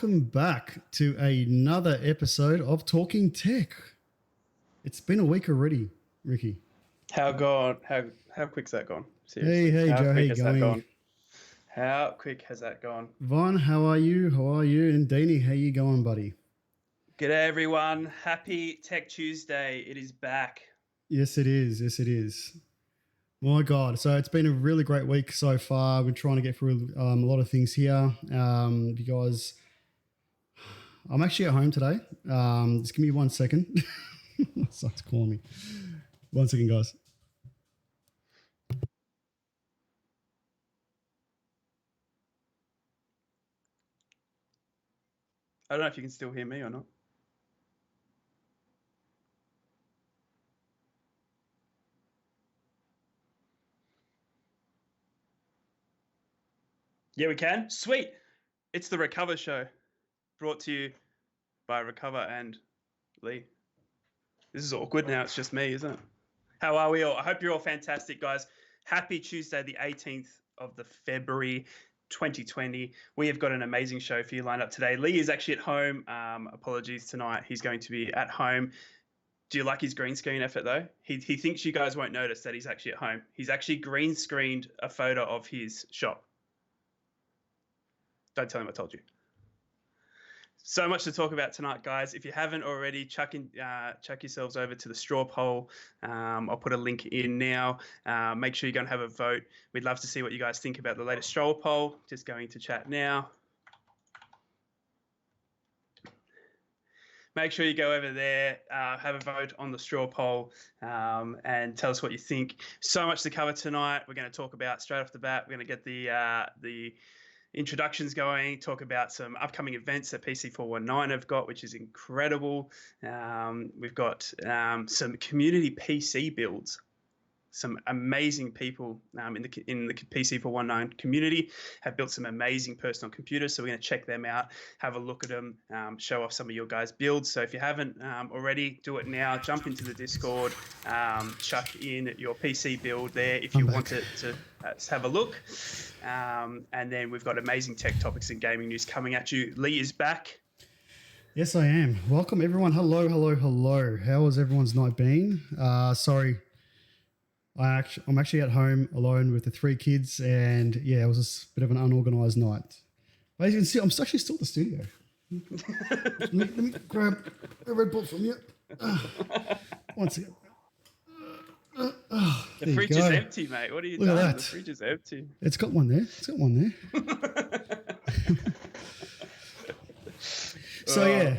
welcome back to another episode of Talking Tech. It's been a week already, Ricky. How quick's that gone? Seriously. Hey, Joe, how you going? How quick has that gone? Vaughn, how are you? And Deanie, how you going, buddy? G'day, everyone. Happy Tech Tuesday. It is back. Yes, it is. My God. So it's been a really great week so far. We're trying to get through a lot of things here because I'm actually at home today. Just give me 1 second. Someone's calling me. 1 second, guys. I don't know if you can still hear me or not. Yeah, we can. Sweet. It's the Rycover show, brought to you by Rycover and Lee. This is awkward now. It's just me, isn't it? How are we all? I hope you're all fantastic, guys. Happy Tuesday, the 18th of the February 2020. We have got an amazing show for you lined up today. Lee is actually at home. Apologies tonight. He's going to be at home. Do you like his green screen effort, though? He thinks you guys won't notice that he's actually at home. He's actually green screened a photo of his shop. Don't tell him I told you. So much to talk about tonight, guys. If you haven't already, chuck yourselves over to the straw poll. I'll put a link in now. Make sure you go and have a vote. We'd love to see what you guys think about the latest straw poll. Just going to chat now. Make sure you go over there, have a vote on the straw poll, and tell us what you think. So much to cover tonight. We're going to talk about straight off the bat. We're going to get the introductions going, talk about some upcoming events that PC419 have got, which is incredible. We've got some community PC builds. Some amazing people in the PC419 community have built some amazing personal computers. So we're going to check them out, have a look at them, show off some of your guys' builds. So if you haven't already, do it now. Jump into the Discord, chuck in your PC build there if you want to have a look. And then we've got amazing tech topics and gaming news coming at you. Lee is back. Yes, I am. Welcome, everyone. Hello. How has everyone's night been? Sorry. I'm actually at home alone with the 3 kids, and yeah, it was just a bit of an unorganized night. But as you can see, I'm actually still at the studio. let me grab a Red Bull from you. Once again. The fridge is empty, mate. What are you doing? The fridge is empty. It's got one there. So yeah,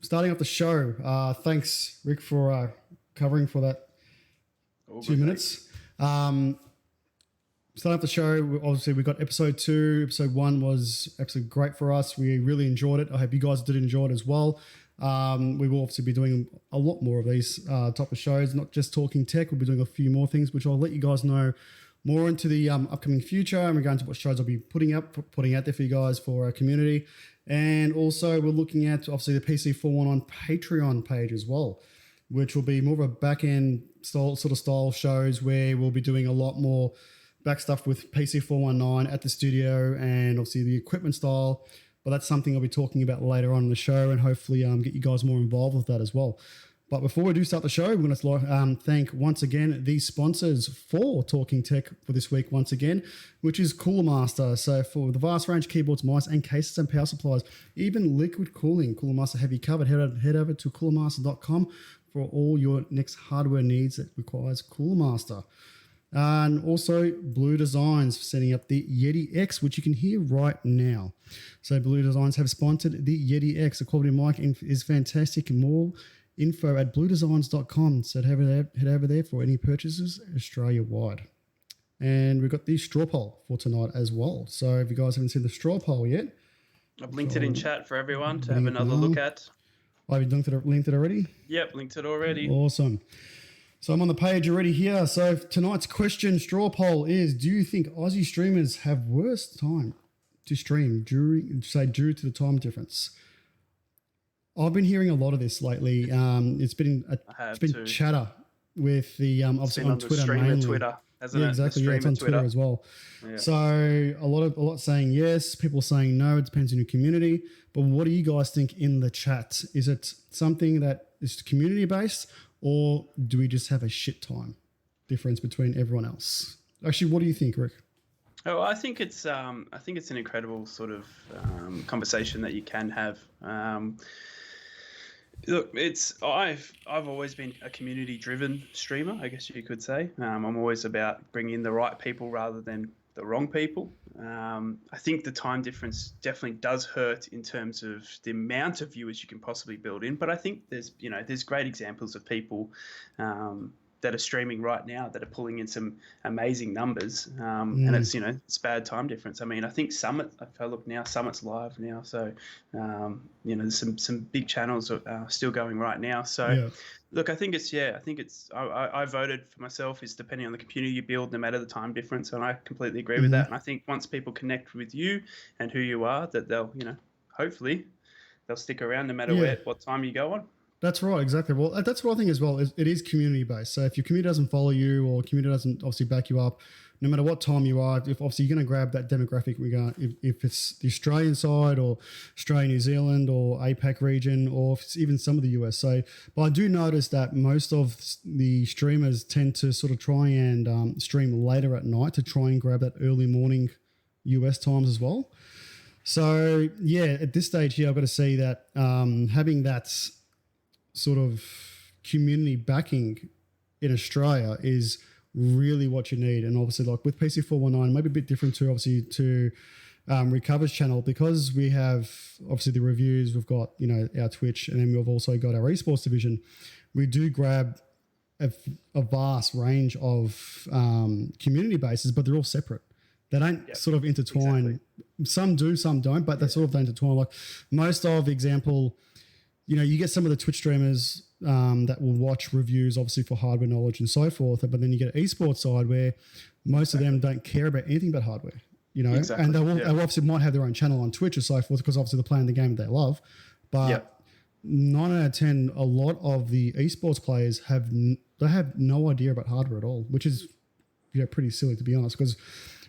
starting off the show. Thanks, Rick, for covering for that. 2 minutes. Starting off the show, obviously we got episode 2. Episode 1 was absolutely great for us. We really enjoyed it. I hope you guys did enjoy it as well. We will obviously be doing a lot more of these type of shows, not just talking tech. We'll be doing a few more things, which I'll let you guys know more into the upcoming future. And we're going to what shows I'll be putting out there for you guys for our community. And also we're looking at obviously the PC419 Patreon page as well, which will be more of a back-end style shows where we'll be doing a lot more back stuff with PC419 at the studio and obviously the equipment style. But that's something I'll be talking about later on in the show and hopefully get you guys more involved with that as well. But before we do start the show, we're going to thank once again the sponsors for Talking Tech for this week once again, which is Cooler Master. So for the vast range of keyboards, mice, and cases and power supplies, even liquid cooling, Cooler Master have you covered. Head over to coolermaster.com for all your next hardware needs that requires Cooler Master. And also Blue Designs setting up the Yeti X, which you can hear right now. So Blue Designs have sponsored the Yeti X. The quality mic is fantastic. More info at bluedesigns.com. So head over there for any purchases Australia-wide. And we've got the straw poll for tonight as well. So if you guys haven't seen the straw poll yet, I've linked it in chat for everyone to have another look at. Oh, have you linked it already? Yep, linked it already. Awesome. So I'm on the page already here. So tonight's question straw poll is, do you think Aussie streamers have worse time to stream due to the time difference? I've been hearing a lot of this lately. It's been chatter with the obviously on Twitter mainly. hasn't Yeah, it? exactly. Yeah, it's on Twitter as well. Yeah. So a lot saying yes, people saying no. It depends on your community. But what do you guys think in the chat? Is it something that is community based, or do we just have a shit time difference between everyone else? Actually, what do you think, Rick? Oh, I think it's an incredible sort of conversation that you can have. Look, I've always been a community-driven streamer, I guess you could say. I'm always about bringing in the right people rather than the wrong people. I think the time difference definitely does hurt in terms of the amount of viewers you can possibly build in. But I think there's great examples of people that are streaming right now that are pulling in some amazing numbers, and it's bad time difference. I mean, I think Summit, if I look now, Summit's live now, so there's some big channels still going right now. So look, I think I voted for myself is depending on the community you build, no matter the time difference, and I completely agree with that. And I think once people connect with you and who you are, that they'll hopefully they'll stick around no matter what time you go on. That's right, exactly. Well, that's what I think as well. It is community-based. So if your community doesn't follow you or community doesn't obviously back you up, no matter what time you are, if obviously you're going to grab that demographic, if it's the Australian side or Australia, New Zealand or APAC region, or if it's even some of the US. So, but I do notice that most of the streamers tend to sort of try and stream later at night to try and grab that early morning US times as well. So yeah, at this stage here, I've got to say that having that sort of community backing in Australia is really what you need. And obviously, like with PC419, maybe a bit different to obviously to Rycover's channel, because we have obviously the reviews, we've got our Twitch, and then we've also got our esports division. We do grab a vast range of community bases, but they're all separate. They don't sort of intertwine. Exactly. Some do, some don't, but they sort of don't intertwine. Like most of example, you get some of the Twitch streamers that will watch reviews, obviously for hardware knowledge and so forth. But then you get an esports side where most of them don't care about anything but hardware, Exactly. And they obviously might have their own channel on Twitch or so forth because obviously they're playing the game that they love. But 9 out of 10, a lot of the esports players have no idea about hardware at all, which is pretty silly to be honest, because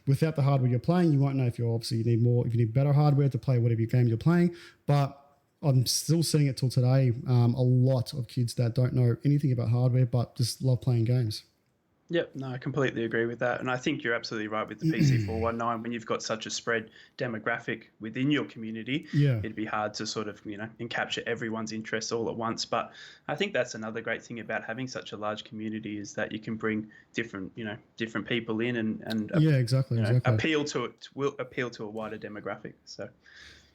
without the hardware you're playing, you won't know if you need better hardware to play whatever game you're playing. But I'm still seeing it till today. A lot of kids that don't know anything about hardware, but just love playing games. Yep, no, I completely agree with that. And I think you're absolutely right with the PC419. When you've got such a spread demographic within your community, it'd be hard to sort of, capture everyone's interests all at once. But I think that's another great thing about having such a large community is that you can bring different people in and exactly. appeal to a wider demographic. So.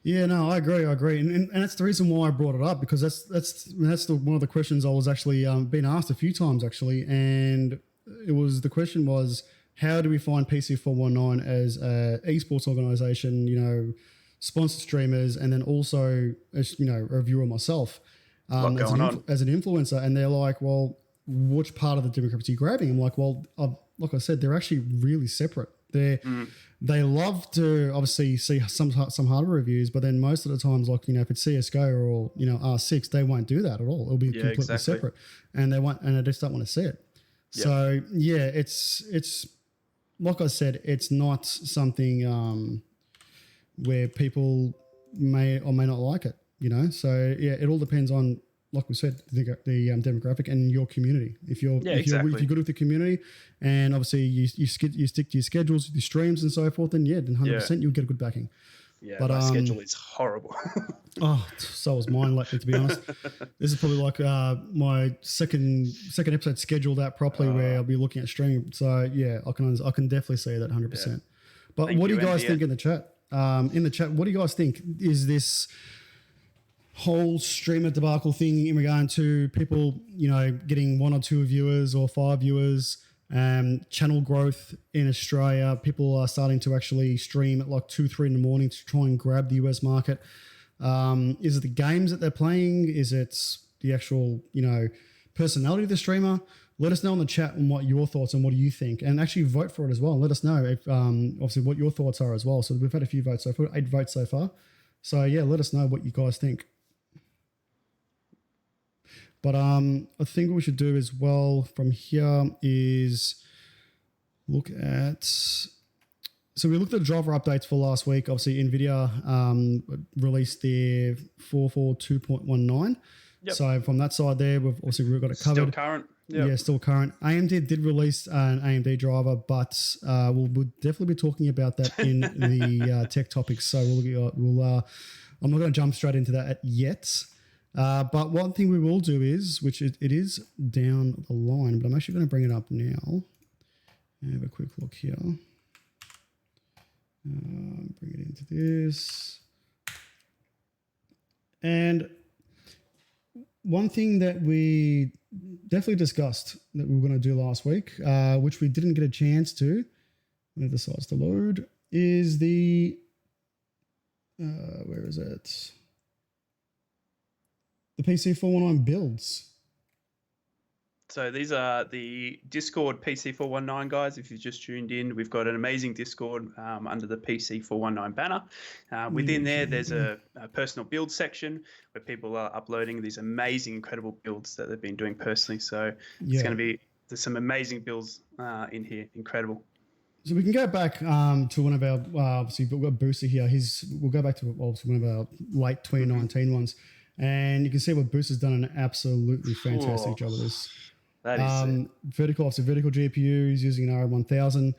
Yeah, no, I agree, and that's the reason why I brought it up, because that's one of the questions I was actually being asked a few times actually, and the question was, how do we find PC419 as a esports organization, sponsored streamers, and then also as a reviewer myself as an influencer, and they're like, well, which part of the demographic are you grabbing? I'm like, well, like I said, they're actually really separate. They love to obviously see some hardware reviews, but then most of the times, like if it's CS:GO or R6, they won't do that at all. It'll be completely separate, and they just don't want to see it. Yep. So it's like I said, it's not something where people may or may not like it. So it all depends on, like we said, the demographic and your community. If you're good with the community, and obviously you stick to your schedules, your streams, and so forth, then 100% you'll get a good backing. Yeah, but my schedule is horrible. So was mine lately, to be honest. This is probably like my second episode scheduled out properly, where I'll be looking at streaming. So yeah, I can definitely see that 100%. Yeah. But what do you guys think in the chat? What do you guys think? Is this whole streamer debacle thing in regard to people, getting 1 or 2 viewers or 5 viewers, channel growth in Australia? People are starting to actually stream at like 2, 3 in the morning to try and grab the US market. Is it the games that they're playing? Is it the actual, personality of the streamer? Let us know in the chat on what your thoughts and what do you think, and actually vote for it as well. Let us know if obviously what your thoughts are as well. So we've had a few votes so far, 8 votes so far. So yeah, let us know what you guys think. But I think what we should do as well from here is look at. So we looked at the driver updates for last week. Obviously, NVIDIA released their 442.19. Yep. So from that side there, we've got it covered. Still current. Yep. Yeah, still current. AMD did release an AMD driver, but we'll definitely be talking about that in the tech topics. So we'll I'm not going to jump straight into that yet. But one thing we will do is, which it is down the line, but I'm actually going to bring it up now. Have a quick look here. Bring it into this. And one thing that we definitely discussed that we were going to do last week, which we didn't get a chance to when it decides to load, is the where is it? The PC419 builds. So these are the Discord PC419 guys. If you've just tuned in, we've got an amazing Discord under the PC419 banner. Within there's a personal build section where people are uploading these amazing, incredible builds that they've been doing personally. So it's going to be, there's some amazing builds in here. Incredible. So we can go back to one of our, obviously, we've got Booster here. We'll go back to obviously one of our late 2019 ones. And you can see what Booster's done an absolutely fantastic job of this. That is vertical GPU. He's using an RM1000.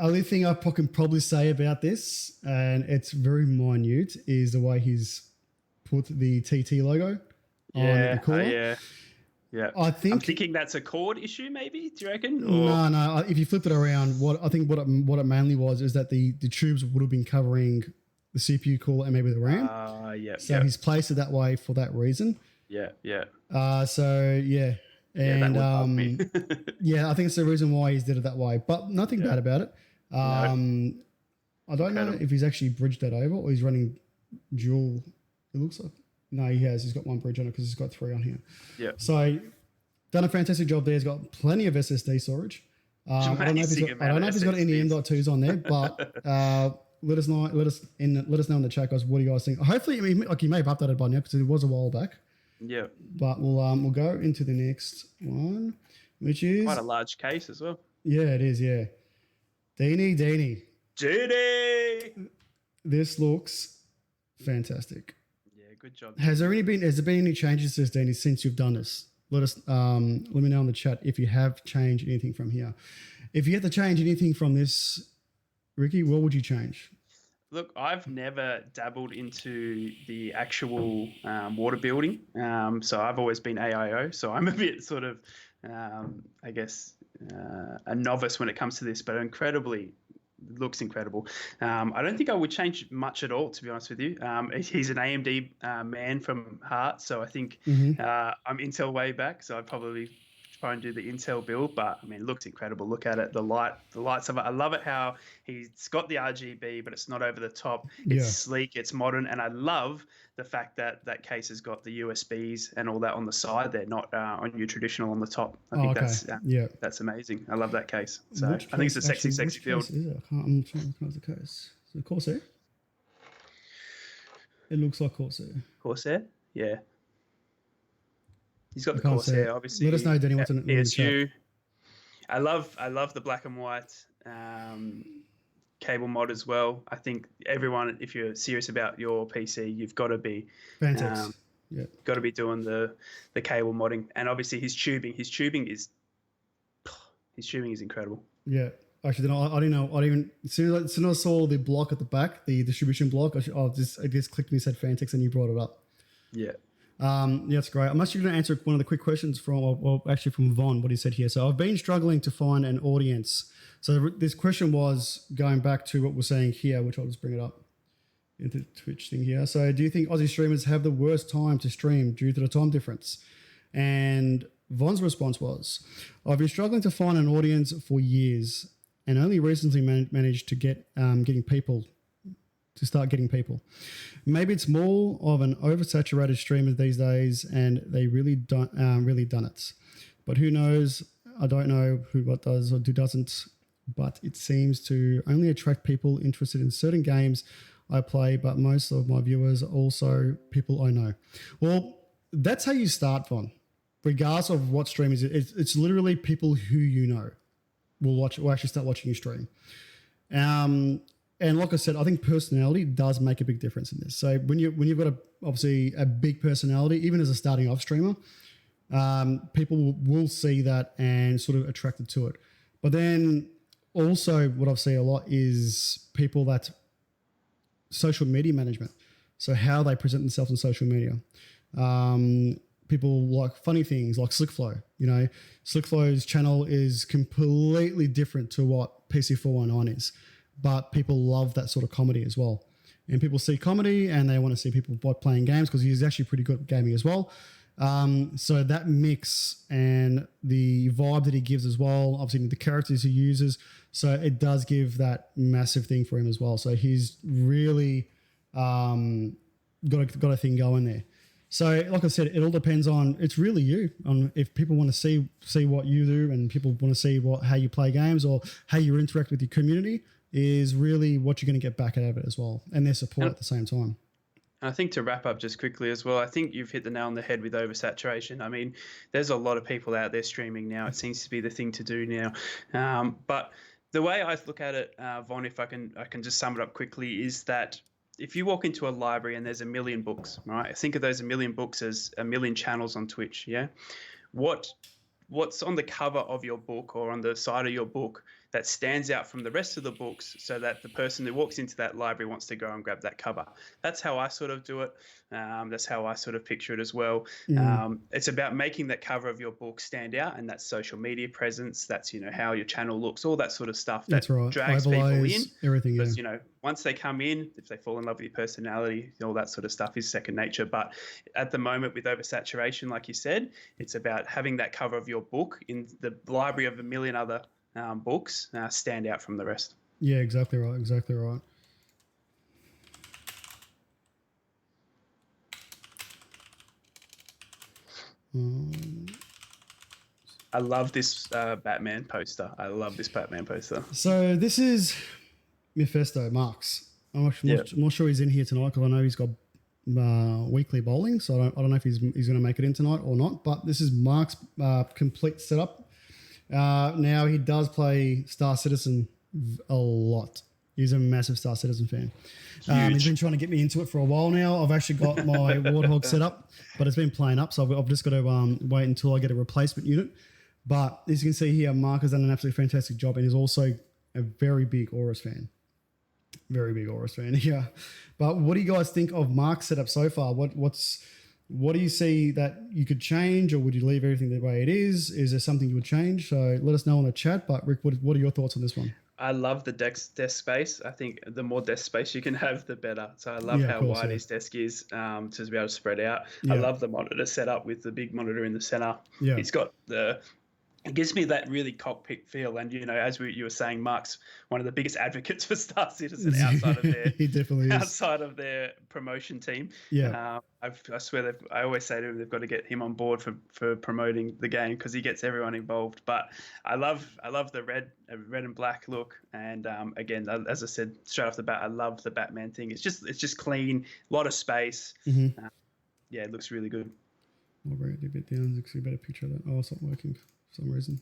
Only thing I can probably say about this, and it's very minute, is the way he's put the TT logo on the core. Yeah, I'm thinking that's a cord issue, maybe. Do you reckon? Or? No. If you flipped it around, what it mainly was is that the tubes would have been covering the CPU core and maybe the RAM. So he's placed it that way for that reason. Yeah. So yeah, and yeah, I think it's the reason why he's did it that way. But nothing bad about it. I don't know if he's actually bridged that over or he's running dual. It looks like he has. He's got one bridge on it because he's got 3 on here. Yeah. So done a fantastic job there. He's got plenty of SSD storage. I don't know if he's got any M.2s on there, but let us know in the chat, guys. What do you guys think? Hopefully, he may have updated by now because it was a while back. Yeah. But we'll go into the next one, which is quite a large case as well. Yeah, it is. Yeah. Deanie. This looks fantastic. Yeah, good job. Has there been any changes to this, Deanie, since you've done this? Let me know in the chat if you have changed anything from here. If you had to change anything from this, Ricky, what would you change? Look, I've never dabbled into the actual water building. So I've always been AIO. So I'm a bit sort of, I guess, a novice when it comes to this, but looks incredible. I don't think I would change much at all, to be honest with you. He's an AMD man from heart. So I think I'm Intel way back. So I'd probably try and do the Intel build, but I mean, it looks incredible. Look at it, the lights of it. I love it how he's got the RGB, but it's not over the top. It's sleek, it's modern, and I love the fact that that case has got the USBs and all that on the side. They're not on your traditional on the top. I think that's amazing. I love that case. So I think it's a sexy build. I'm trying to look at the case. Is it Corsair? It looks like Corsair. Corsair? Yeah. He's got the Corsair, obviously. Let us know, Danny, what's in the PSU. I love the black and white cable mod as well. I think everyone, if you're serious about your PC, you've got to be fantastic. Got to be doing the cable modding, and obviously his tubing is incredible. Yeah. Actually, I didn't know. I didn't even as soon as I saw the block at the back, the distribution block. I just clicked and said Fantex, and you brought it up. Yeah. That's great. I'm actually going to answer one of the quick questions from Von, what he said here. So I've been struggling to find an audience. So this question was going back to what we're saying here, which I'll just bring it up into the Twitch thing here. So do you think Aussie streamers have the worst time to stream due to the time difference? And Von's response was, I've been struggling to find an audience for years and only recently managed to get getting people. Maybe it's more of an oversaturated streamer these days, and they really done it. But who knows? I don't know what does or who doesn't. But it seems to only attract people interested in certain games I play. But most of my viewers are also people I know. Well, that's how you start, Von. Regardless of what stream is, it's literally people who you know. will actually start watching you stream. And like I said, I think personality does make a big difference in this. So when you've got obviously a big personality, even as a starting off streamer, people will see that and sort of attracted to it. But then also what I've seen a lot is people that social media management. So how they present themselves on social media. People like funny things like Slickflow. Slickflow's channel is completely different to what PC419 is. But people love that sort of comedy as well. And people see comedy and they want to see people playing games because he's actually pretty good at gaming as well. So that mix and the vibe that he gives as well, obviously the characters he uses, so it does give that massive thing for him as well. So he's really got a thing going there. So like I said, it all depends on, it's really you, on if people want to see what you do and people want to see how you play games or how you interact with your community is really what you're going to get back out of it as well, and their support at the same time. I think to wrap up just quickly as well, I think you've hit the nail on the head with oversaturation. I mean, there's a lot of people out there streaming now. It seems to be the thing to do now. But the way I look at it, Von, if I can just sum it up quickly, is that if you walk into a library and there's 1 million books, right? Think of those 1 million books as 1 million channels on Twitch, yeah? What's on the cover of your book or on the side of your book that stands out from the rest of the books so that the person who walks into that library wants to go and grab that cover? That's how I sort of do it. That's how I sort of picture it as well. It's about making that cover of your book stand out, and that's social media presence. That's, how your channel looks, all that sort of stuff that drags people in. Everything, because, once they come in, if they fall in love with your personality, all that sort of stuff is second nature. But at the moment with oversaturation, like you said, it's about having that cover of your book in the library of 1 million other books stand out from the rest. Yeah, exactly right. Exactly right. I love this Batman poster. So this is Mephisto, Marks. I'm not sure he's in here tonight because I know he's got weekly bowling, so I don't know if he's going to make it in tonight or not. But this is Mark's complete setup. Now he does play Star Citizen a lot. He's a massive Star Citizen fan. He's been trying to get me into it for a while now. I've actually got my Warthog set up, but it's been playing up, so I've just got to wait until I get a replacement unit. But as you can see here, Mark has done an absolutely fantastic job, and he's also a very big Aorus fan. Very big Aorus fan, yeah. But what do you guys think of Mark's setup so far? What do you see that you could change, or would you leave everything the way it is? Is there something you would change? So let us know in the chat. But Rick, what are your thoughts on this one? I love the desk space. I think the more desk space you can have, the better. So I love how wide his desk is to be able to spread out. I love the monitor setup with the big monitor in the center. Yeah. He's got it gives me that really cockpit feel. And, as you were saying, Mark's one of the biggest advocates for Star Citizen outside of their he definitely is. Outside of their promotion team. Yeah. I swear I always say to him, they've got to get him on board for promoting the game because he gets everyone involved. But I love the red and black look. And again, as I said straight off the bat, I love the Batman thing. It's just clean, a lot of space. Mm-hmm. It looks really good. I'll bring it a bit down to see a better picture of that. Oh, it's not working for some reason.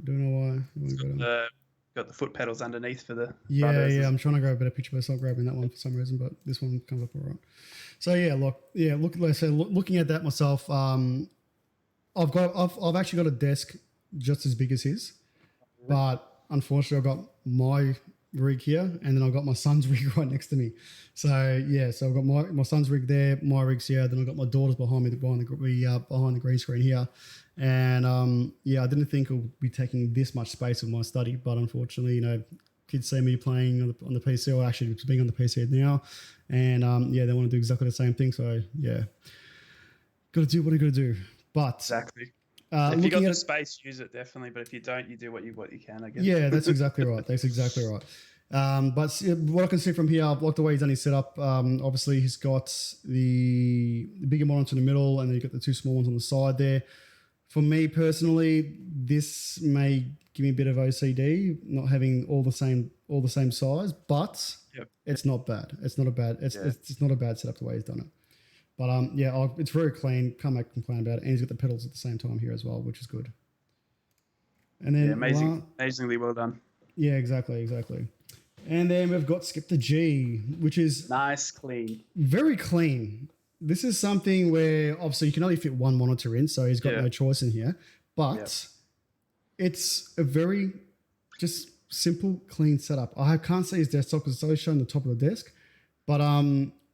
I don't know why. Got the foot pedals underneath for the yeah. I'm trying to grab a better picture, but it's not grabbing that one for some reason. But this one comes up all right. So looking at that myself, I've actually got a desk just as big as his, but unfortunately I've got my rig here, and then I've got my son's rig right next to me. So I've got my son's rig there, my rig's here, then I've got my daughter's behind me behind the green screen here. And I didn't think it would be taking this much space in my study, but unfortunately, kids see me playing on the PC, or actually being on the PC now, and they want to do exactly the same thing. So got to do what you got to do. But exactly. If you got the space, use it definitely. But if you don't, you do what you can, I guess. Yeah, that's exactly right. That's exactly right. But what I can see from here, I've liked the way he's done his setup. Obviously, he's got the bigger monitor in the middle, and then you've got the two small ones on the side there. For me personally, this may give me a bit of OCD, not having all the same size, but it's not bad. It's not a bad setup the way he's done it. But it's very clean. Can't make a complaint about it. And he's got the pedals at the same time here as well, which is good. And then amazingly well done. Yeah, exactly. And then we've got Skip the G, which is nice, clean, very clean. This is something where obviously you can only fit one monitor in, so he's got no choice in here. But it's a very just simple, clean setup. I can't say his desktop because it's always shown the top of the desk, but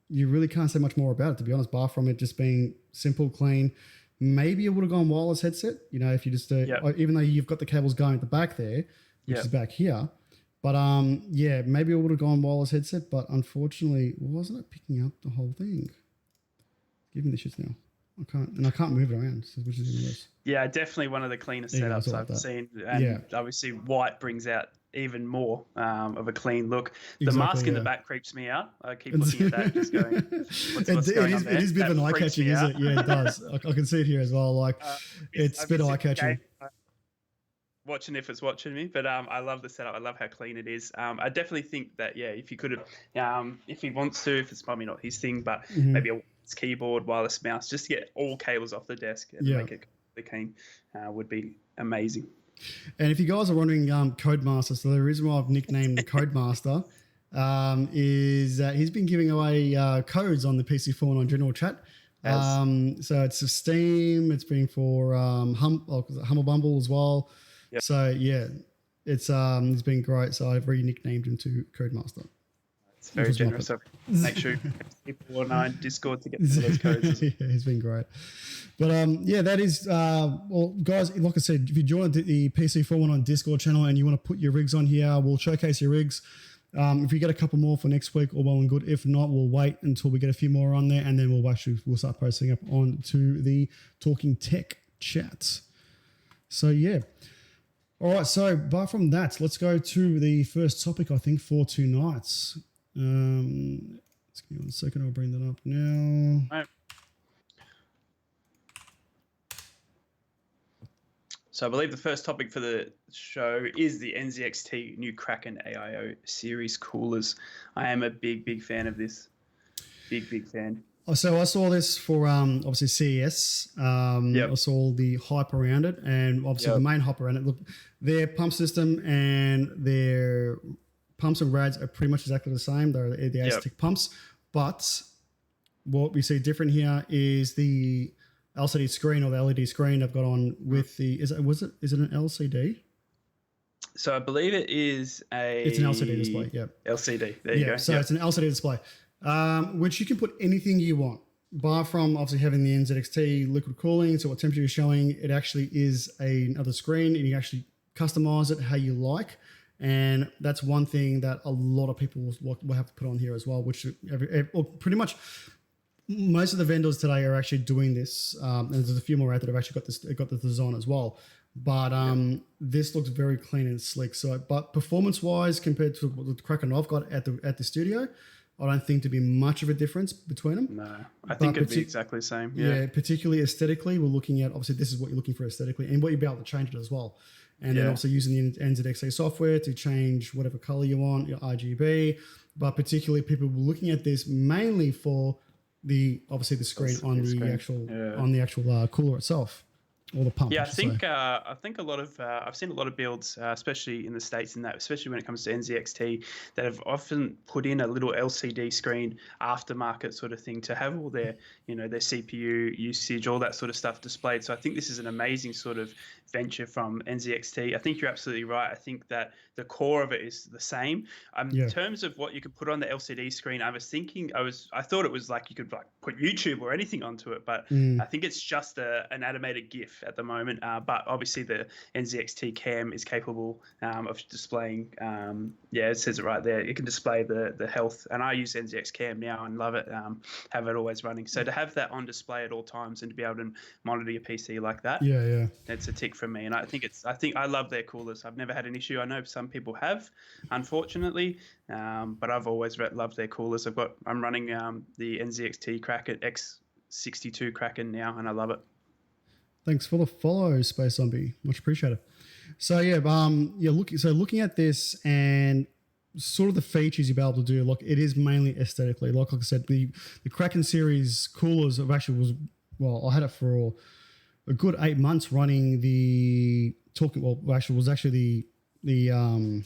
you really can't say much more about it, to be honest, bar from it just being simple, clean. Maybe it would have gone wireless headset, if you just, even though you've got the cables going at the back there, which is back here. But maybe it would have gone wireless headset, but unfortunately, wasn't it picking up the whole thing? Give me the shits now. I can't move it around, which is even worse. Yeah, definitely one of the cleanest setups I've seen. And obviously white brings out even more of a clean look. The mask in the back creeps me out. I keep looking at that, just going, what's going on there? It is a bit of an eye-catching, isn't it? Yeah, it does. I can see it here as well. It's a bit eye-catching. Watching if it's watching me, but I love the setup. I love how clean it is. I definitely think that if you could have, if he wants to, if it's probably not his thing, but maybe a keyboard, wireless mouse, just to get all cables off the desk and make it completely clean, would be amazing. And if you guys are wondering, Codemaster, so the reason why I've nicknamed the Codemaster is that he's been giving away codes on the PC419 general chat. So it's for Steam, it's been for Humble Bumble as well. Yep. So it's been great. So I've nicknamed him to Codemaster. It's very generous of you. Make sure PC419 Discord to get some of those codes. He's been great. But that is well, guys. Like I said, if you join the PC419 Discord channel and you want to put your rigs on here, we'll showcase your rigs. If you get a couple more for next week, all well and good. If not, we'll wait until we get a few more on there, and then we'll start posting up onto the Talking Tech chats. So all right. So apart from that, let's go to the first topic, I think, for tonight. Let's give me 1 second. I'll bring that up now. All right. So I believe the first topic for the show is the NZXT new Kraken IO series coolers. I am a big fan of this. Big fan. So I saw this for obviously CES. I saw the hype around it, and obviously the main hype around it. Look, their pump system and their pumps and rads are pretty much exactly the same. They're the Aztec pumps, but what we see different here is the LCD screen, or the LED screen I've got on with the is it an LCD? So I believe it's an LCD display. Yeah, LCD. There you go. So it's an LCD display, which you can put anything you want. Bar from obviously having the NZXT liquid cooling, so what temperature you're showing, it actually is another screen, and you can actually customize it how you like. And that's one thing that a lot of people will have to put on here as well, which pretty much most of the vendors today are actually doing this. And there's a few more out that have actually got this design as well. But this looks very clean and slick. So, but performance-wise, compared to the Kraken I've got at the studio, I don't think to be much of a difference between them. No, I think it'd be exactly the same. Yeah, particularly aesthetically, we're looking at, obviously this is what you're looking for aesthetically, and what you'll be able to change it as well. And then also using the NZXT software to change whatever color you want, your RGB. But particularly people were looking at this mainly for the screen on the actual cooler itself. Or the pump. Yeah, I think a lot of I've seen a lot of builds, especially in the States, especially when it comes to NZXT, that have often put in a little LCD screen aftermarket sort of thing to have all their their CPU usage, all that sort of stuff displayed. So I think this is an amazing sort of venture from NZXT. I think you're absolutely right. I think that the core of it is the same. In terms of what you could put on the LCD screen, I thought it was like you could put YouTube or anything onto it, but I think it's just an animated GIF at the moment. But obviously the NZXT Cam is capable of displaying. It says it right there. It can display the health, and I use NZX Cam now and love it. Have it always running. So to have that on display at all times and to be able to monitor your PC like that, that's a tick from me. And I think I love their coolers. I've never had an issue. I know some people have, unfortunately, but I've always loved their coolers. I'm running the NZXT Kraken X62 Kraken now, and I love it. Thanks for the follow, Space Zombie. Much appreciated. So looking at this and sort of the features you'll be able to do, it is mainly aesthetically. Like I said, the Kraken series coolers I had it for a good 8 months running the was actually the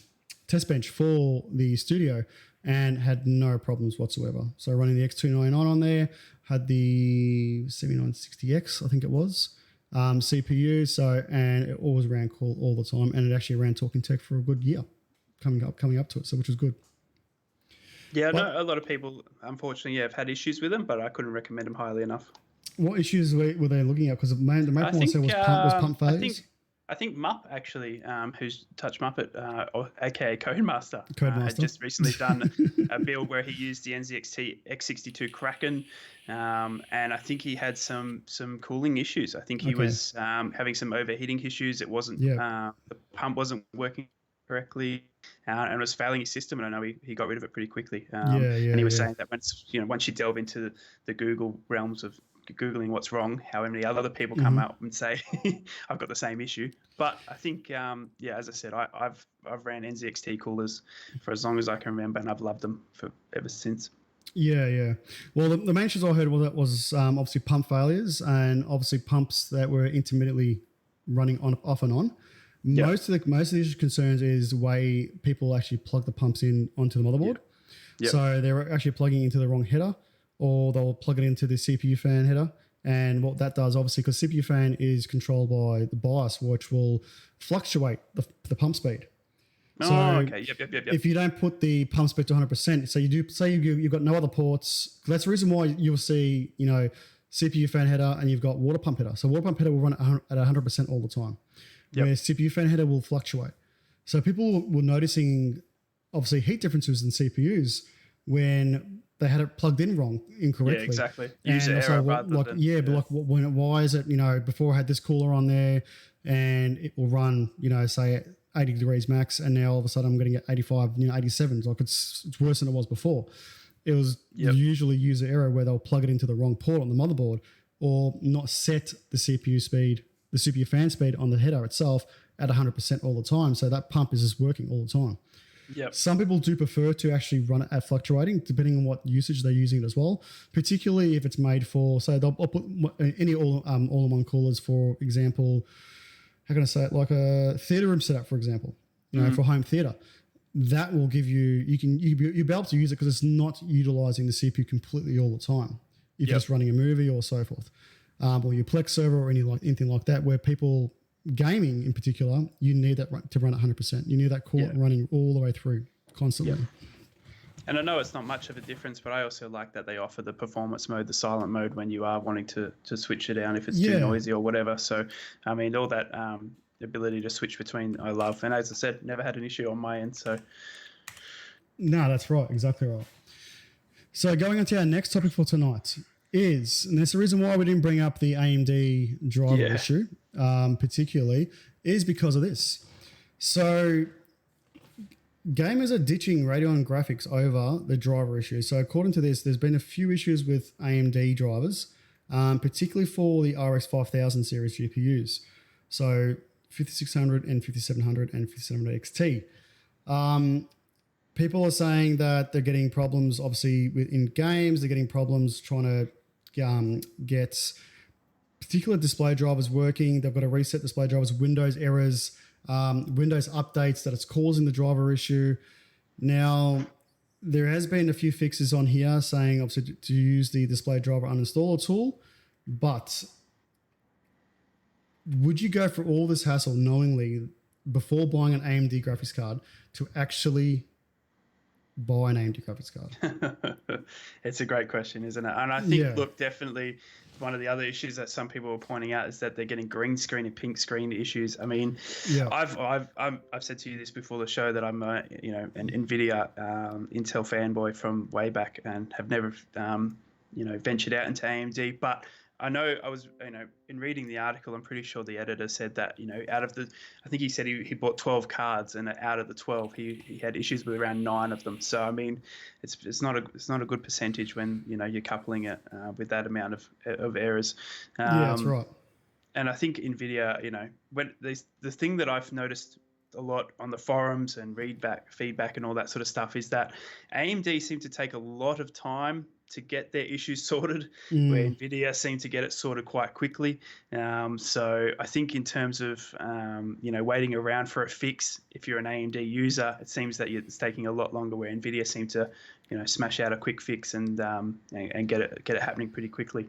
test bench for the studio, and had no problems whatsoever. So running the X299 on there, had the 7960X, I think it was, CPU. So, and it always ran cool all the time, and it actually ran Talking Tech for a good year coming up to it. So, which was good. Yeah, I know a lot of people, unfortunately, have had issues with them, but I couldn't recommend them highly enough. What issues were they looking at? Because the main one I said was pump failures. I think Mupp actually, who's Touch Muppet, or aka Codemaster, had just recently done a build where he used the NZXT X62 Kraken, and I think he had some cooling issues. I think he was having some overheating issues. It wasn't the pump wasn't working correctly, and was failing his system. And I know he got rid of it pretty quickly. And he was saying that once you delve into the Google realms of Googling what's wrong, how many other people come out and say I've got the same issue. But I think as I said, I've ran NZXT coolers for as long as I can remember, and I've loved them for ever since. Well, the main issues I heard was obviously pump failures, and obviously pumps that were intermittently running off and on. Most of these concerns is the way people actually plug the pumps in onto the motherboard. So they're actually plugging into the wrong header, or they'll plug it into the CPU fan header. And what that does, obviously, because CPU fan is controlled by the BIOS, which will fluctuate the pump speed. If you don't put the pump speed to 100%, so you do, say you've got no other ports, that's the reason why you'll see, CPU fan header and you've got water pump header. So water pump header will run at 100% all the time, where CPU fan header will fluctuate. So people were noticing, obviously, heat differences in CPUs when they had it plugged in incorrectly. Yeah, exactly. User error why is it, before I had this cooler on there and it will run, say at 80 degrees max, and now all of a sudden I'm getting at 85, 87. Like it's worse than it was before. It was usually user error where they'll plug it into the wrong port on the motherboard, or not set the CPU speed, the CPU fan speed on the header itself at 100% all the time. So that pump is just working all the time. Some people do prefer to actually run it at fluctuating, depending on what usage they're using it as well. Particularly if it's made for, say, I'll put any all-in-one coolers, for example. How can I say it? Like a theater room setup, for example. For home theater, that will give you'll be able to use it because it's not utilizing the CPU completely all the time. If you're just running a movie or so forth, or your Plex server or anything like that, where people. Gaming in particular, you need that to run at 100%. You need that coolant running all the way through constantly. And I know it's not much of a difference, but I also like that they offer the performance mode, the silent mode, when you are wanting to switch it down if it's too noisy or whatever. So, I mean, all that ability to switch between I love. And as I said, never had an issue on my end. So, no, that's right. Exactly right. So going on to our next topic for tonight and that's the reason why we didn't bring up the AMD driver issue, particularly, is because of this. So gamers are ditching Radeon graphics over the driver issue. So according to this, there's been a few issues with AMD drivers, particularly for the RX 5000 series GPUs. So 5600 and 5700 and 5700 XT. People are saying that they're getting problems, obviously, in games. They're getting problems trying to get particular display drivers working. They've got to reset display drivers, Windows errors, Windows updates that it's causing the driver issue. Now, there has been a few fixes on here saying, obviously, to use the display driver uninstaller tool, but would you go for all this hassle knowingly before buying an AMD graphics card to actually buy an AMD graphics card? It's a great question, isn't it? And I think, look, definitely one of the other issues that some people are pointing out is that they're getting green screen and pink screen issues. I mean, I've said to you this before the show that I'm an NVIDIA Intel fanboy from way back and have never ventured out into AMD, but I know I was, in reading the article, I'm pretty sure the editor said that, out of I think he said he bought 12 cards, and out of the 12, he had issues with around 9 of them. So, I mean, it's not a good percentage when, you're coupling it with that amount of errors. That's right. And I think NVIDIA, when the thing that I've noticed a lot on the forums and feedback and all that sort of stuff is that AMD seem to take a lot of time to get their issues sorted, where NVIDIA seem to get it sorted quite quickly. So I think in terms of, waiting around for a fix, if you're an AMD user, it seems that it's taking a lot longer, where NVIDIA seem to, smash out a quick fix and get it happening pretty quickly.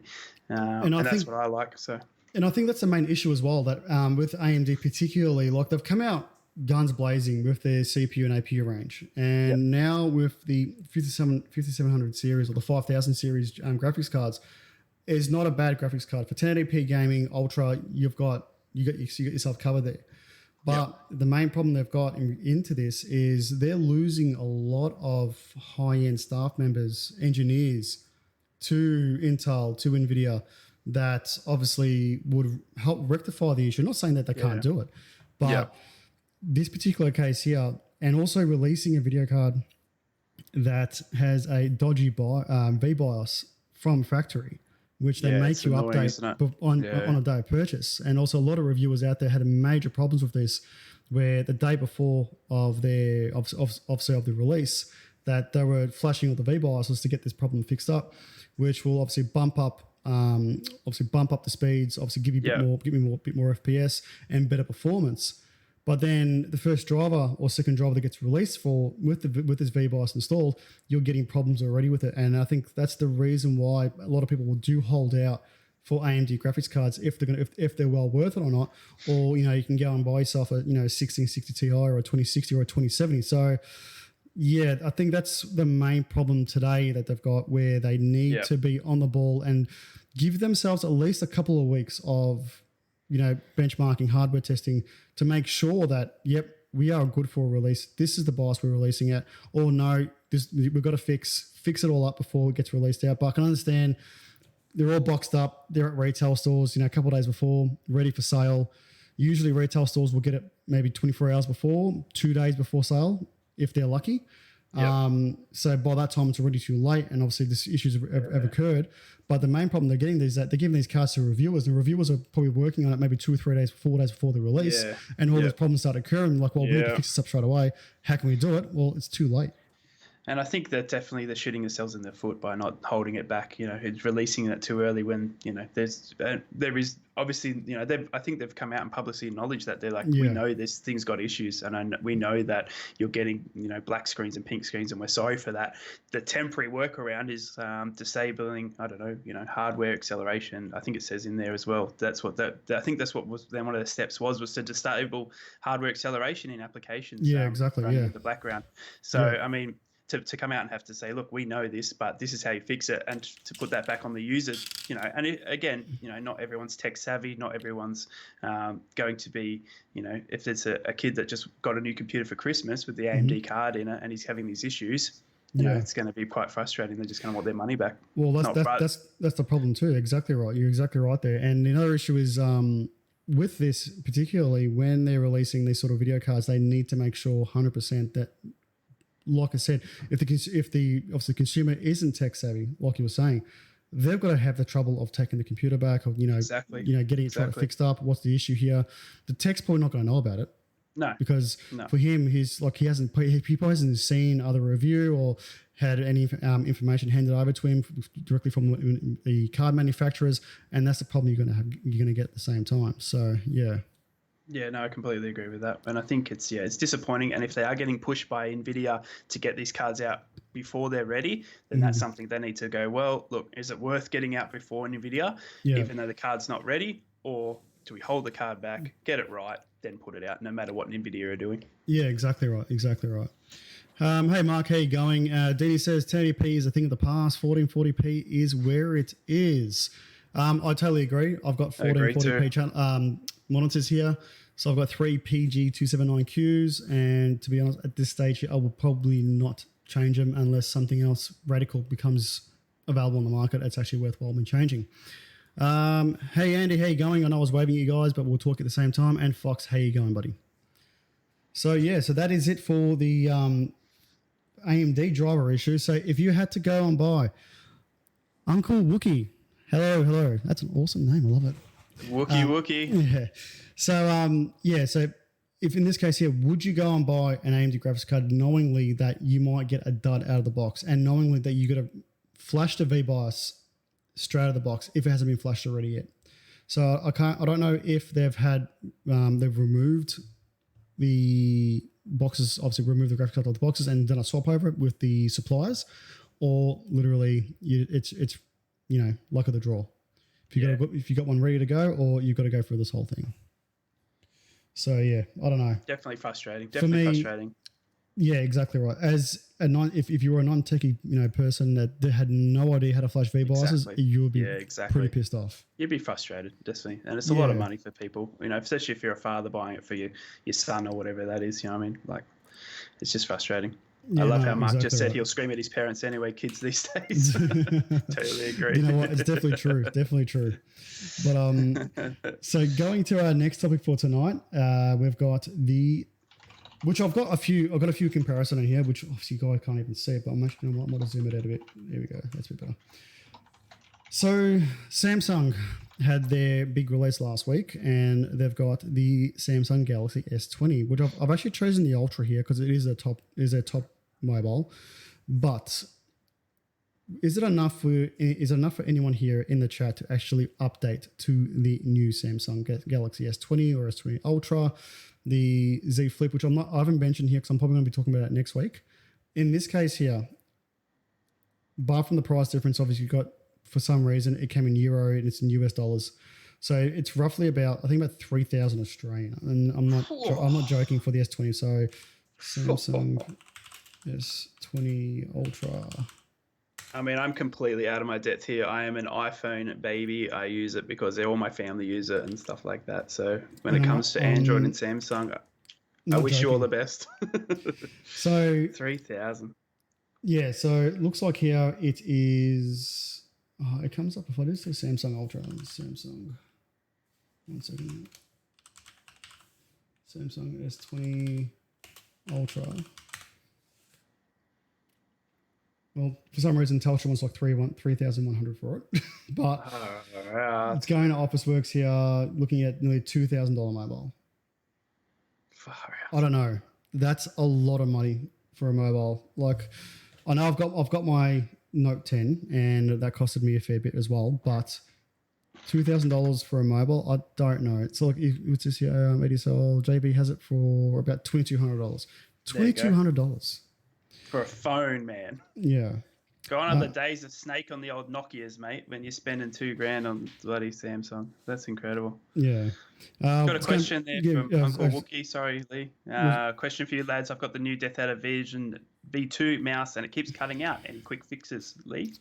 And that's what I like. So. And I think that's the main issue as well, that with AMD particularly, like they've come out guns blazing with their CPU and APU range. And now with the 5700 series or the 5000 series graphics cards, is not a bad graphics card. For 1080p gaming, Ultra, you got yourself covered there. But the main problem they've got into this is they're losing a lot of high-end staff members, engineers, to Intel, to NVIDIA, that obviously would help rectify the issue. I'm not saying that they can't do it, but this particular case here, and also releasing a video card that has a dodgy VBIOS from factory, which they make you update on a day of purchase. And also a lot of reviewers out there had major problems with this, where the day before of the release, that they were flashing all the VBIOSes to get this problem fixed up, which will obviously bump up the speeds, obviously give you a bit more FPS and better performance. But then the first driver or second driver that gets released with this VBIOS installed, you're getting problems already with it. And I think that's the reason why a lot of people do hold out for AMD graphics cards if they're well worth it or not. Or you can go and buy yourself a 1660 Ti or a 2060 or a 2070. So yeah, I think that's the main problem today that they've got, where they need to be on the ball and give themselves at least a couple of weeks of benchmarking, hardware testing, to make sure that, we are good for a release. This is the BIOS we're releasing it. Or no, we've got to fix it all up before it gets released out. But I can understand they're all boxed up. They're at retail stores, a couple of days before, ready for sale. Usually retail stores will get it maybe 24 hours before, 2 days before sale, if they're lucky. So by that time, it's already too late, and obviously this issues have occurred. But the main problem they're getting is that they're giving these cards to reviewers, and reviewers are probably working on it maybe 2 or 3 days, 4 days before the release, and all those problems start occurring. Like, well, we need to fix this up straight away. How can we do it? Well, it's too late. And I think that definitely they're shooting themselves in the foot by not holding it back. It's releasing it too early when there is obviously I think they've come out and publicly acknowledged that they're like, we know this thing's got issues, and we know that you're getting black screens and pink screens, and we're sorry for that. The temporary workaround is disabling hardware acceleration. I think it says in there as well. I think that's what was then one of the steps was to disable hardware acceleration in applications. Exactly. In the background. So I mean, to come out and have to say, look, we know this, but this is how you fix it, and to put that back on the users, again, not everyone's tech savvy, not everyone's going to be, if there's a kid that just got a new computer for Christmas with the AMD card in it and he's having these issues, it's going to be quite frustrating. They're just going to want their money back. Well, that's the problem too. Exactly right. You're exactly right there. And the other issue is with this, particularly when they're releasing these sort of video cards, they need to make sure 100% that, like I said, if the obviously consumer isn't tech savvy, like you were saying, they've got to have the trouble of taking the computer back, or getting it trying to fixed up. What's the issue here? The tech's probably not going to know about it. No, because for him, he probably hasn't seen other review or had any information handed over to him directly from the card manufacturers, and that's the problem you're going to get at the same time. So yeah. Yeah, no, I completely agree with that. And I think it's disappointing. And if they are getting pushed by NVIDIA to get these cards out before they're ready, then that's something they need to go, well, look, is it worth getting out before NVIDIA, even though the card's not ready? Or do we hold the card back, get it right, then put it out, no matter what NVIDIA are doing? Yeah, exactly right. Hey, Mark, how you going? Dini says 1080p is a thing of the past. 1440p is where it is. I totally agree. I've got 1440p monitors here. So I've got 3 PG279Qs, and to be honest, at this stage, I will probably not change them unless something else radical becomes available on the market. It's actually worthwhile me changing. Hey, Andy, how you going? I know I was waving at you guys, but we'll talk at the same time. And Fox, how you going, buddy? So that is it for the AMD driver issue. So if you had to go and buy Uncle Wookie, hello. That's an awesome name. I love it. Wookie. Yeah. So if in this case here, would you go and buy an AMD graphics card knowingly that you might get a dud out of the box, and knowingly that you got to flash the VBIOS straight out of the box if it hasn't been flashed already yet. So I don't know if they've removed the boxes, obviously removed the graphics card of the boxes and done a swap over it with the suppliers, or literally it's luck of the draw. If you got one ready to go, or you've got to go through this whole thing. So yeah, I don't know. Definitely frustrating. Frustrating. Yeah, exactly right. As if you were a non-techie person that had no idea how to flash VBIOSes, you would be pretty pissed off. You'd be frustrated, definitely, and it's a lot of money for people. Especially if you're a father buying it for your son or whatever that is. You know what I mean? Like, it's just frustrating. I love how Mark just said he'll scream at his parents anyway. Kids these days. Totally agree. You know what? It's definitely true. Definitely true. But so going to our next topic for tonight, we've got which I've got a few comparison in here, which obviously you guys can't even see it, but I'm actually going to zoom it out a bit. There we go. That's a bit better. So Samsung had their big release last week, and they've got the Samsung Galaxy S20, which I've actually chosen the Ultra here because it is a top mobile. But is it enough for anyone here in the chat to actually update to the new Samsung Galaxy S20 or S20 Ultra, the Z Flip, which I haven't mentioned here because I'm probably going to be talking about it next week. In this case here, bar from the price difference, obviously you got, for some reason, it came in euro and it's in US dollars. So it's roughly about 3,000 Australian. And I'm not joking for the S20. So Samsung S20 Ultra. I mean, I'm completely out of my depth here. I am an iPhone baby. I use it because all my family use it and stuff like that. So when it comes to Android and Samsung, I wish you all the best. So 3,000. Yeah. So it looks like here it is. It comes up if I do say Samsung Ultra. Samsung. 1 second. Samsung S20 Ultra. Well, for some reason, Telstra wants like 3,100 for it, but it's going to Officeworks here, looking at nearly $2,000 mobile. I don't know. That's a lot of money for a mobile. Like, I know I've got my Note 10, and that costed me a fair bit as well. But $2,000 for a mobile, I don't know. It's like what's this here? ADSL JB has it for about $2,200. $2,200. For a phone, man. Yeah. Gone are the days of Snake on the old Nokias, mate, when you're spending $2,000 on bloody Samsung. That's incredible. Yeah. Got a question from Uncle Wookie. Sorry, Lee. Question for you, lads. I've got the new Death Adder Vision V2 mouse, and it keeps cutting out. Any quick fixes, Lee?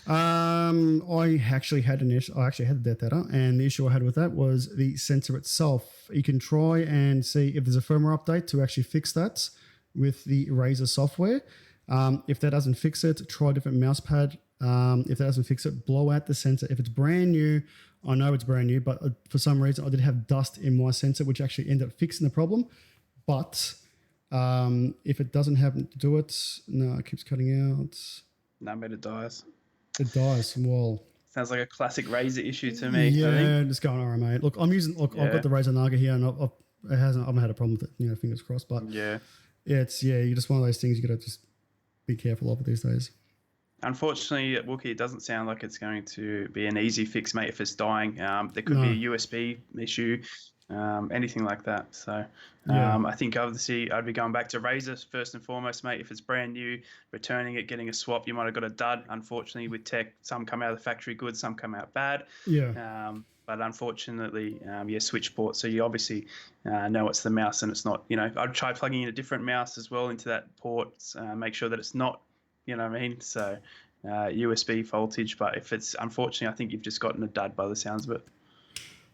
I actually had an issue. I actually had the Death Adder, and the issue I had with that was the sensor itself. You can try and see if there's a firmware update to actually fix that with the Razer software. If that doesn't fix it, try a different mouse pad. If that doesn't fix it, blow out the sensor. If it's brand new, I know it's brand new, but for some reason I did have dust in my sensor, which actually ended up fixing the problem. But if it doesn't happen to do it, no, it keeps cutting out. No, but it dies. It dies. Well, sounds like a classic Razer issue to me. Yeah, just going all right, mate. Look, I've got the Razer Naga here, and I haven't had a problem with it. Fingers crossed. But yeah, you're just one of those things you got to just be careful of it these days. Unfortunately, at Wookiee, it doesn't sound like it's going to be an easy fix, mate, if it's dying. There could be a USB issue, anything like that. So I think obviously I'd be going back to Razer first and foremost, mate. If it's brand new, returning it, getting a swap, you might have got a dud. Unfortunately, with tech, some come out of the factory good, some come out bad. Yeah. But unfortunately, switch port. So you obviously know it's the mouse and it's not, I'd try plugging in a different mouse as well into that port, make sure that it's not, you know what I mean? So USB voltage. But if it's, unfortunately, I think you've just gotten a dud by the sounds of it.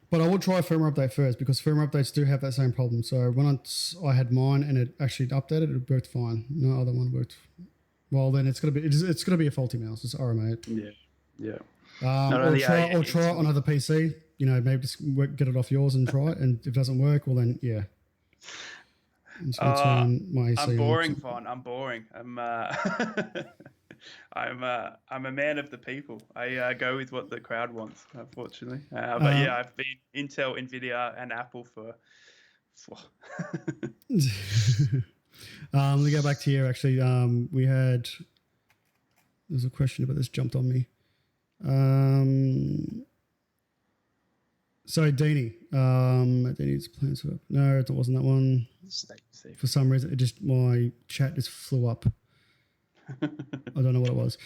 But I would try a firmware update first because firmware updates do have that same problem. So when I had mine and it actually updated, it worked fine. No other one worked. Well, then it's gonna be a faulty mouse. It's RMA. Yeah. Or try it on another PC. Maybe just get it off yours and try it. And if it doesn't work, well then, yeah. I'm just going to turn my AC I'm boring, Vaughn. I'm boring. I'm a man of the people. I go with what the crowd wants, unfortunately. But I've been Intel, Nvidia, and Apple for. Let me go back to here. Actually, we had There's a question about this jumped on me. Sorry, Deanie. Deanie's plans for no, it wasn't that one. Stay safe. For some reason, my chat just flew up. I don't know what it was.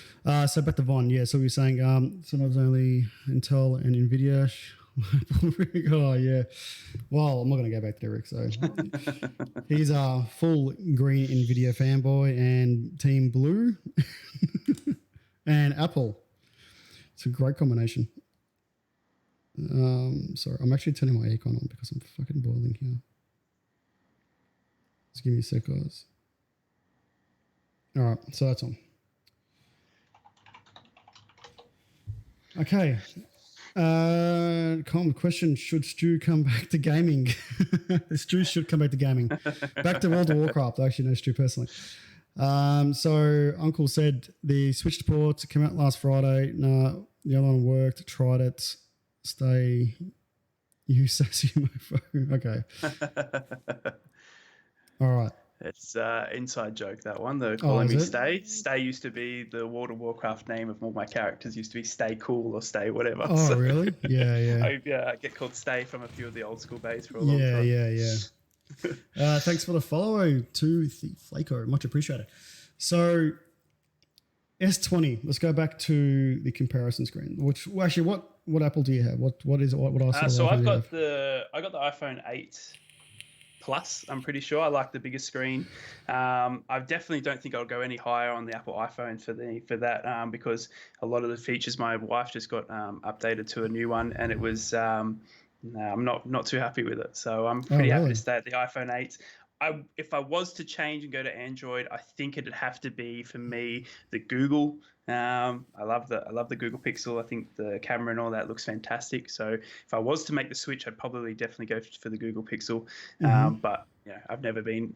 So back to Von. Yeah, so we were saying sometimes only Intel and NVIDIA. Oh, yeah. Well, I'm not going to go back to Rick. So he's a full green NVIDIA fanboy and Team Blue and Apple. It's a great combination. Sorry, I'm actually turning my aircon on because I'm fucking boiling here. Just give me a sec, guys. All right, so that's on. Okay. Common question: should Stu come back to gaming? Stu should come back to gaming. Back to World of Warcraft. I actually know Stu personally. So Uncle said the switched ports came out last Friday. No, the other one worked. Tried it. Stay. You sassy mofo. Okay. All right. It's inside joke, that one. They're calling me it? Stay. Stay used to be the World of Warcraft name of all my characters. Used to be Stay Cool or Stay whatever. Oh, so, really? Yeah, yeah. I get called Stay from a few of the old school bays for a long time. Yeah. Thanks for the follow to the Flaco. Much appreciated. So S20. Let's go back to the comparison screen. Which actually, what Apple do you have? What is it? What else? So I got the iPhone 8 Plus. I'm pretty sure I like the bigger screen. I definitely don't think I'll go any higher on the Apple iPhone for that because a lot of the features my wife just got updated to a new one, and it was I'm not too happy with it. So I'm pretty happy to stay at the iPhone 8. If I was to change and go to Android, I think it'd have to be for me the Google. I love the Google Pixel. I think the camera and all that looks fantastic. So if I was to make the switch, I'd probably definitely go for the Google Pixel. But I've never been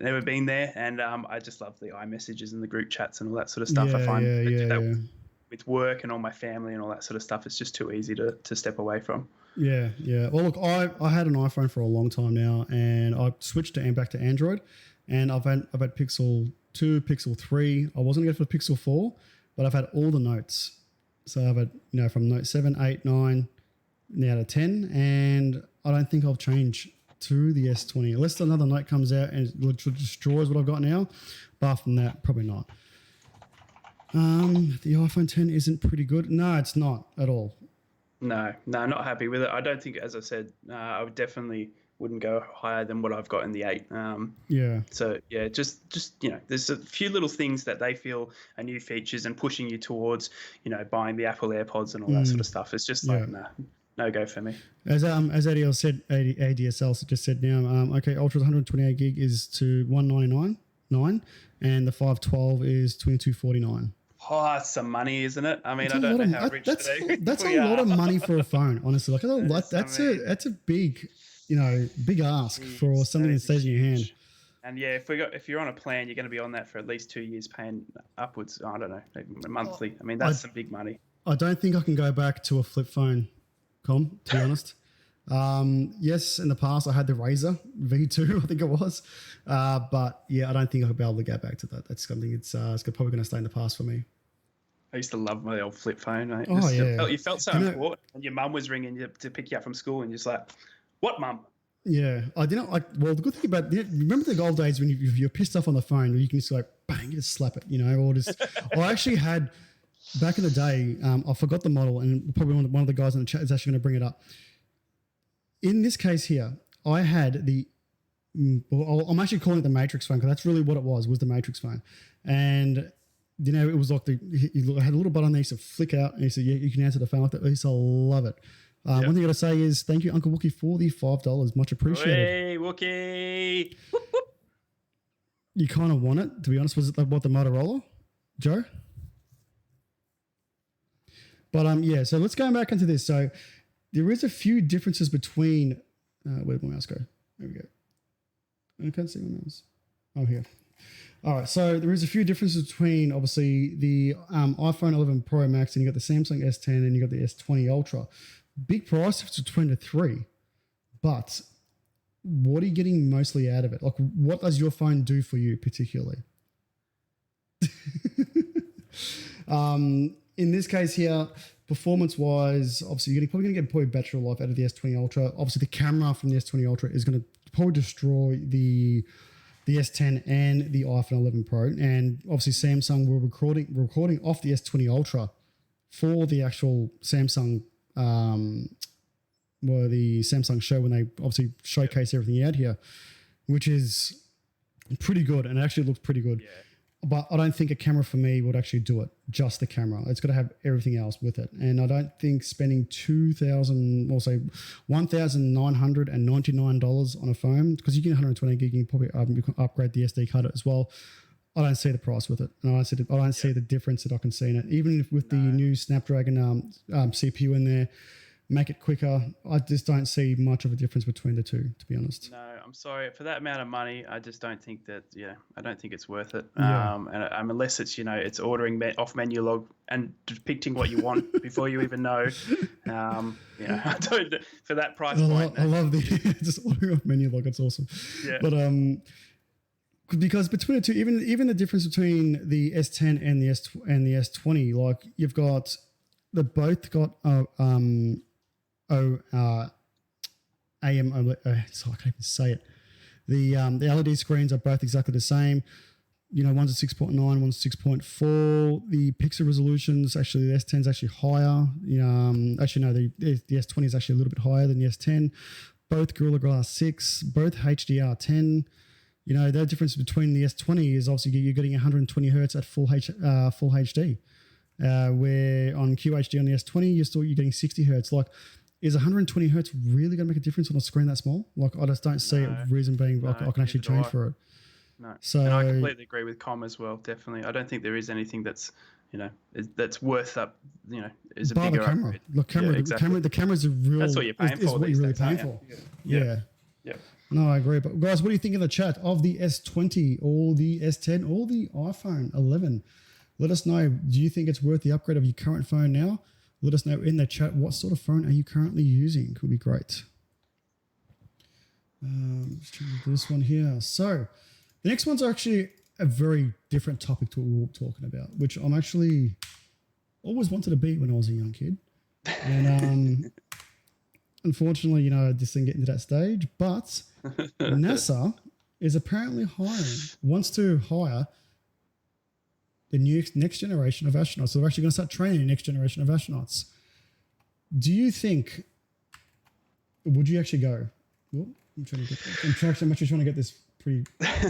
there, and I just love the iMessages and the group chats and all that sort of stuff. I find with work and all my family and all that sort of stuff, it's just too easy to step away from. Yeah. Well, look, I had an iPhone for a long time now, and I switched back to Android, and I've had Pixel 2, Pixel 3. I wasn't going to go for the Pixel 4, but I've had all the notes. So I've had from Note 7, 8, 9, now to 10, and I don't think I'll change to the S20 unless another Note comes out and it destroys what I've got now. Apart from that, probably not. The iPhone 10 isn't pretty good. No, it's not at all. No, not happy with it. I don't think, as I said, I wouldn't go higher than what I've got in the 8. So yeah, just there's a few little things that they feel are new features and pushing you towards, buying the Apple AirPods and all that sort of stuff. It's just no go for me. As ADL said, ADSL just said now, okay, Ultra's 128 gig is to 199.9, and the 512 is 2249. Oh, that's some money, isn't it? I mean, I don't know how rich that's a lot of money for a phone, honestly. That's a big, big ask for something that stays in your hand. And yeah, if you're on a plan, you're going to be on that for at least 2 years, paying upwards. I don't know, monthly. I mean, that's some big money. I don't think I can go back to a flip phone, to be honest. Yes, in the past I had the Razer V2, I think it was, but yeah, I don't think I'll be able to go back to that. That's something it's probably going to stay in the past for me. I used to love my old flip phone. Right? You felt so important. And your mum was ringing you to pick you up from school, and you're just like, "What, mum?" Yeah, I didn't like. Well, the good thing about remember the old days when you're pissed off on the phone, you can just like bang, you just slap it, or just. I actually had back in the day. I forgot the model, and probably one of the guys in the chat is actually going to bring it up. In this case here, I had I'm actually calling it the Matrix phone because that's really what it was the Matrix phone. And, it was like it had a little button there, used to flick out, and he said, yeah, you can answer the phone like that. I used to love it. One thing I got to say is thank you, Uncle Wookie, for the $5. Much appreciated. Hey, Wookie. You kind of want it, to be honest. Was it what, the Motorola, Joe? But, so let's go back into this. So, there is a few differences between. Where did my mouse go? There we go. I can't see my mouse. Oh, here. All right. So there is a few differences between obviously the iPhone 11 Pro Max, and you got the Samsung S10, and you got the S20 Ultra. Big price difference between the three, but what are you getting mostly out of it? Like, what does your phone do for you particularly? In this case here, performance-wise, obviously you're probably going to get battery life out of the S20 Ultra. Obviously, the camera from the S20 Ultra is going to probably destroy the S10 and the iPhone 11 Pro. And obviously, Samsung were recording off the S20 Ultra for the actual Samsung the Samsung show when they obviously showcase everything out here, which is pretty good, and it actually looks pretty good. Yeah. But I don't think a camera for me would actually do it, just the camera. It's got to have everything else with it. And I don't think spending $1,999 on a phone, because you get 120 gig, you can probably upgrade the SD card as well. I don't see the price with it. And I don't see the difference that I can see in it. Even if with the new Snapdragon CPU in there, make it quicker. I just don't see much of a difference between the two, to be honest. No, I'm sorry. For that amount of money, I just don't think that, I don't think it's worth it. Yeah. Unless it's, it's ordering off menu log and depicting what you want before you even know. I don't, for that price point. I love the just ordering off menu log. It's awesome. Yeah. But, because between the two, even the difference between the S10 and the S20, like they both got I can't even say it. The LED screens are both exactly the same. One's a 6.9, one's 6.4. The pixel resolutions, actually, the S10 is actually higher. Actually, no, the S20 is actually a little bit higher than the S10. Both Gorilla Glass 6, both HDR10. The difference between the S20 is obviously you're getting 120 hertz at full HD. Where on QHD on the S20, you're getting 60 hertz. Like, is 120 hertz really going to make a difference on a screen that small? Like, I just don't see a reason being I can actually change for it. No. So, and I completely agree with Com as well. Definitely, I don't think there is anything that's that's worth up. Is a bigger camera. upgrade. Look, the camera's a real. That's what you're paying for. Is what you're really paying for. Yeah. No, I agree. But guys, what do you think in the chat of the S20 or the S10 or the iPhone 11? Let us know. Do you think it's worth the upgrade of your current phone now? Let us know in the chat what sort of phone are you currently using. Could be great. Let's try to do this one here. So the next one's actually a very different topic to what we were talking about, which I'm actually always wanted to be when I was a young kid. And unfortunately, I just didn't get into that stage. But NASA is apparently wants to hire the next generation of astronauts. So they're actually going to start training the next generation of astronauts. Do you think, would you actually go? Well, I'm actually trying to get this pretty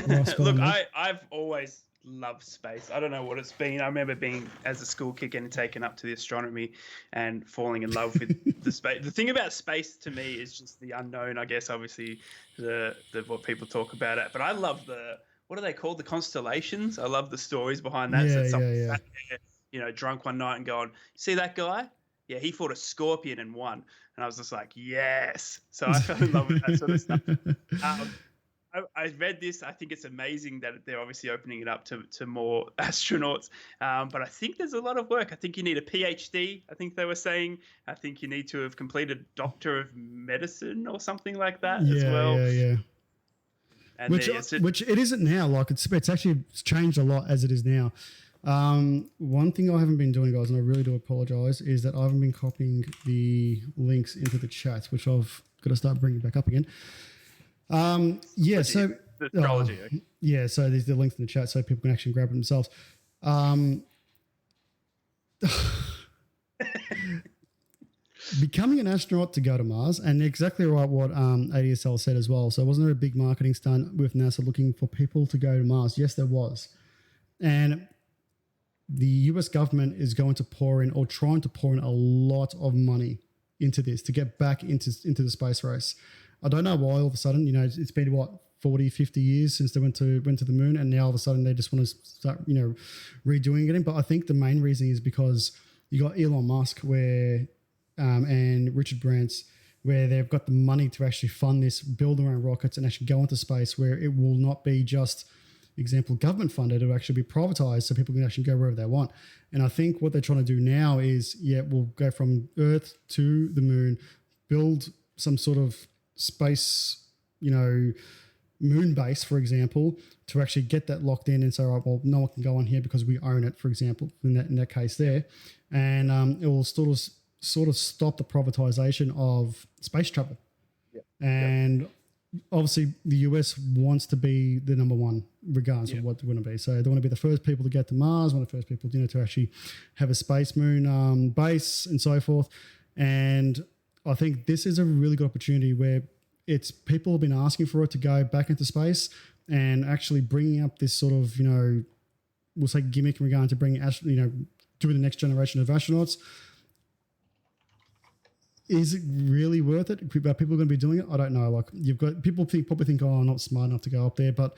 nice. Look, I've always loved space. I don't know what it's been. I remember being, as a school kid, getting taken up to the astronomy and falling in love with the space. The thing about space to me is just the unknown, I guess, obviously, the what people talk about it. But I love what are they called? The constellations. I love the stories behind that. Yeah, so sat there, drunk one night and going, see that guy? Yeah, he fought a scorpion and won. And I was just like, yes. So I fell in love with that sort of stuff. I read this. I think it's amazing that they're obviously opening it up to more astronauts. But I think there's a lot of work. I think you need a PhD, I think they were saying. I think you need to have completed Doctor of Medicine or something like that as well. Yeah. And which it isn't now. Like it's actually changed a lot as it is now. One thing I haven't been doing, guys, and I really do apologize, is that I haven't been copying the links into the chat, which I've got to start bringing back up again. So the astrology. Okay. Yeah, so there's the links in the chat so people can actually grab it themselves. Becoming an astronaut to go to Mars, and exactly right what ADSL said as well. So wasn't there a big marketing stunt with NASA looking for people to go to Mars? Yes, there was. And the US government is going to pour in, or trying to pour in, a lot of money into this to get back into the space race. I don't know why all of a sudden, it's been 40, 50 years since they went to the moon, and now all of a sudden they just want to start, redoing it again. But I think the main reason is because you got Elon Musk and Richard Branson, where they've got the money to actually fund this, build their own rockets, and actually go into space, where it will not be just, example, government funded. It will actually be privatized, so people can actually go wherever they want. And I think what they're trying to do now is, we'll go from Earth to the moon, build some sort of space, moon base, for example, to actually get that locked in and say, all right, well, no one can go on here because we own it, for example, in that case there. And it will sort of stop the privatization of space travel. Yep. And obviously the US wants to be the number one, regardless of what they want to be. So they want to be the first people to get to Mars, one of the first people, to actually have a space moon base and so forth. And I think this is a really good opportunity where it's people have been asking for it to go back into space, and actually bringing up this sort of, we'll say gimmick in regard to bringing, doing the next generation of astronauts. Is it really worth it? Are people going to be doing it? I don't know. Like, you've got people probably think, oh, I'm not smart enough to go up there, but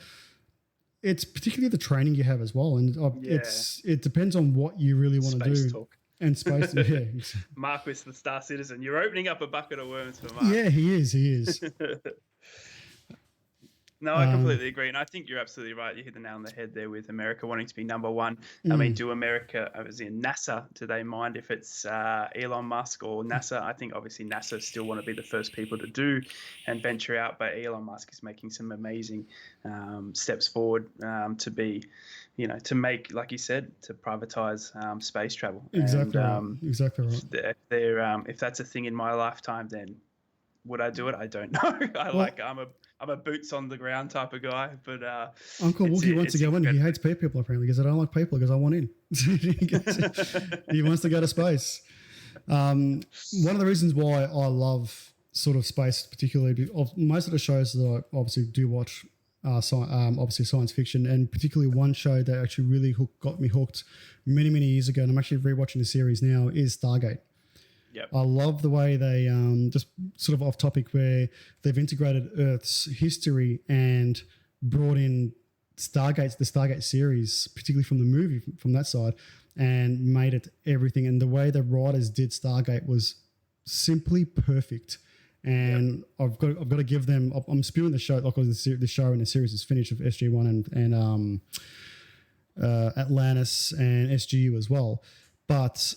it's particularly the training you have as well, and it depends on what you really want to do. Talk. And space, yeah. Marquis, the Star Citizen, you're opening up a bucket of worms for Mark. Yeah, he is. No, I completely agree. And I think you're absolutely right. You hit the nail on the head there with America wanting to be number one. I mean, do America, as in NASA, do they mind if it's Elon Musk or NASA? I think obviously NASA still want to be the first people to do and venture out, but Elon Musk is making some amazing steps forward to be, to make, like you said, to privatize space travel. Exactly right. Exactly right. If that's a thing in my lifetime, then would I do it? I don't know. I'm a boots on the ground type of guy, but Uncle Wookie wants to go in. He hates people apparently because I don't like people because I want in. He wants to go to space. One of the reasons why I love sort of space, particularly most of the shows that I obviously do watch, obviously science fiction, and particularly one show that actually really got me hooked many years ago, and I'm actually rewatching the series now, is Stargate. Yep. I love the way they just sort of off topic where they've integrated Earth's history and brought in the Stargate series, particularly from the movie, from that side, and made it everything. And the way the writers did Stargate was simply perfect. And I've got to give them. I'm spewing the show, like the show and the series is finished of SG1 and Atlantis and SGU as well, but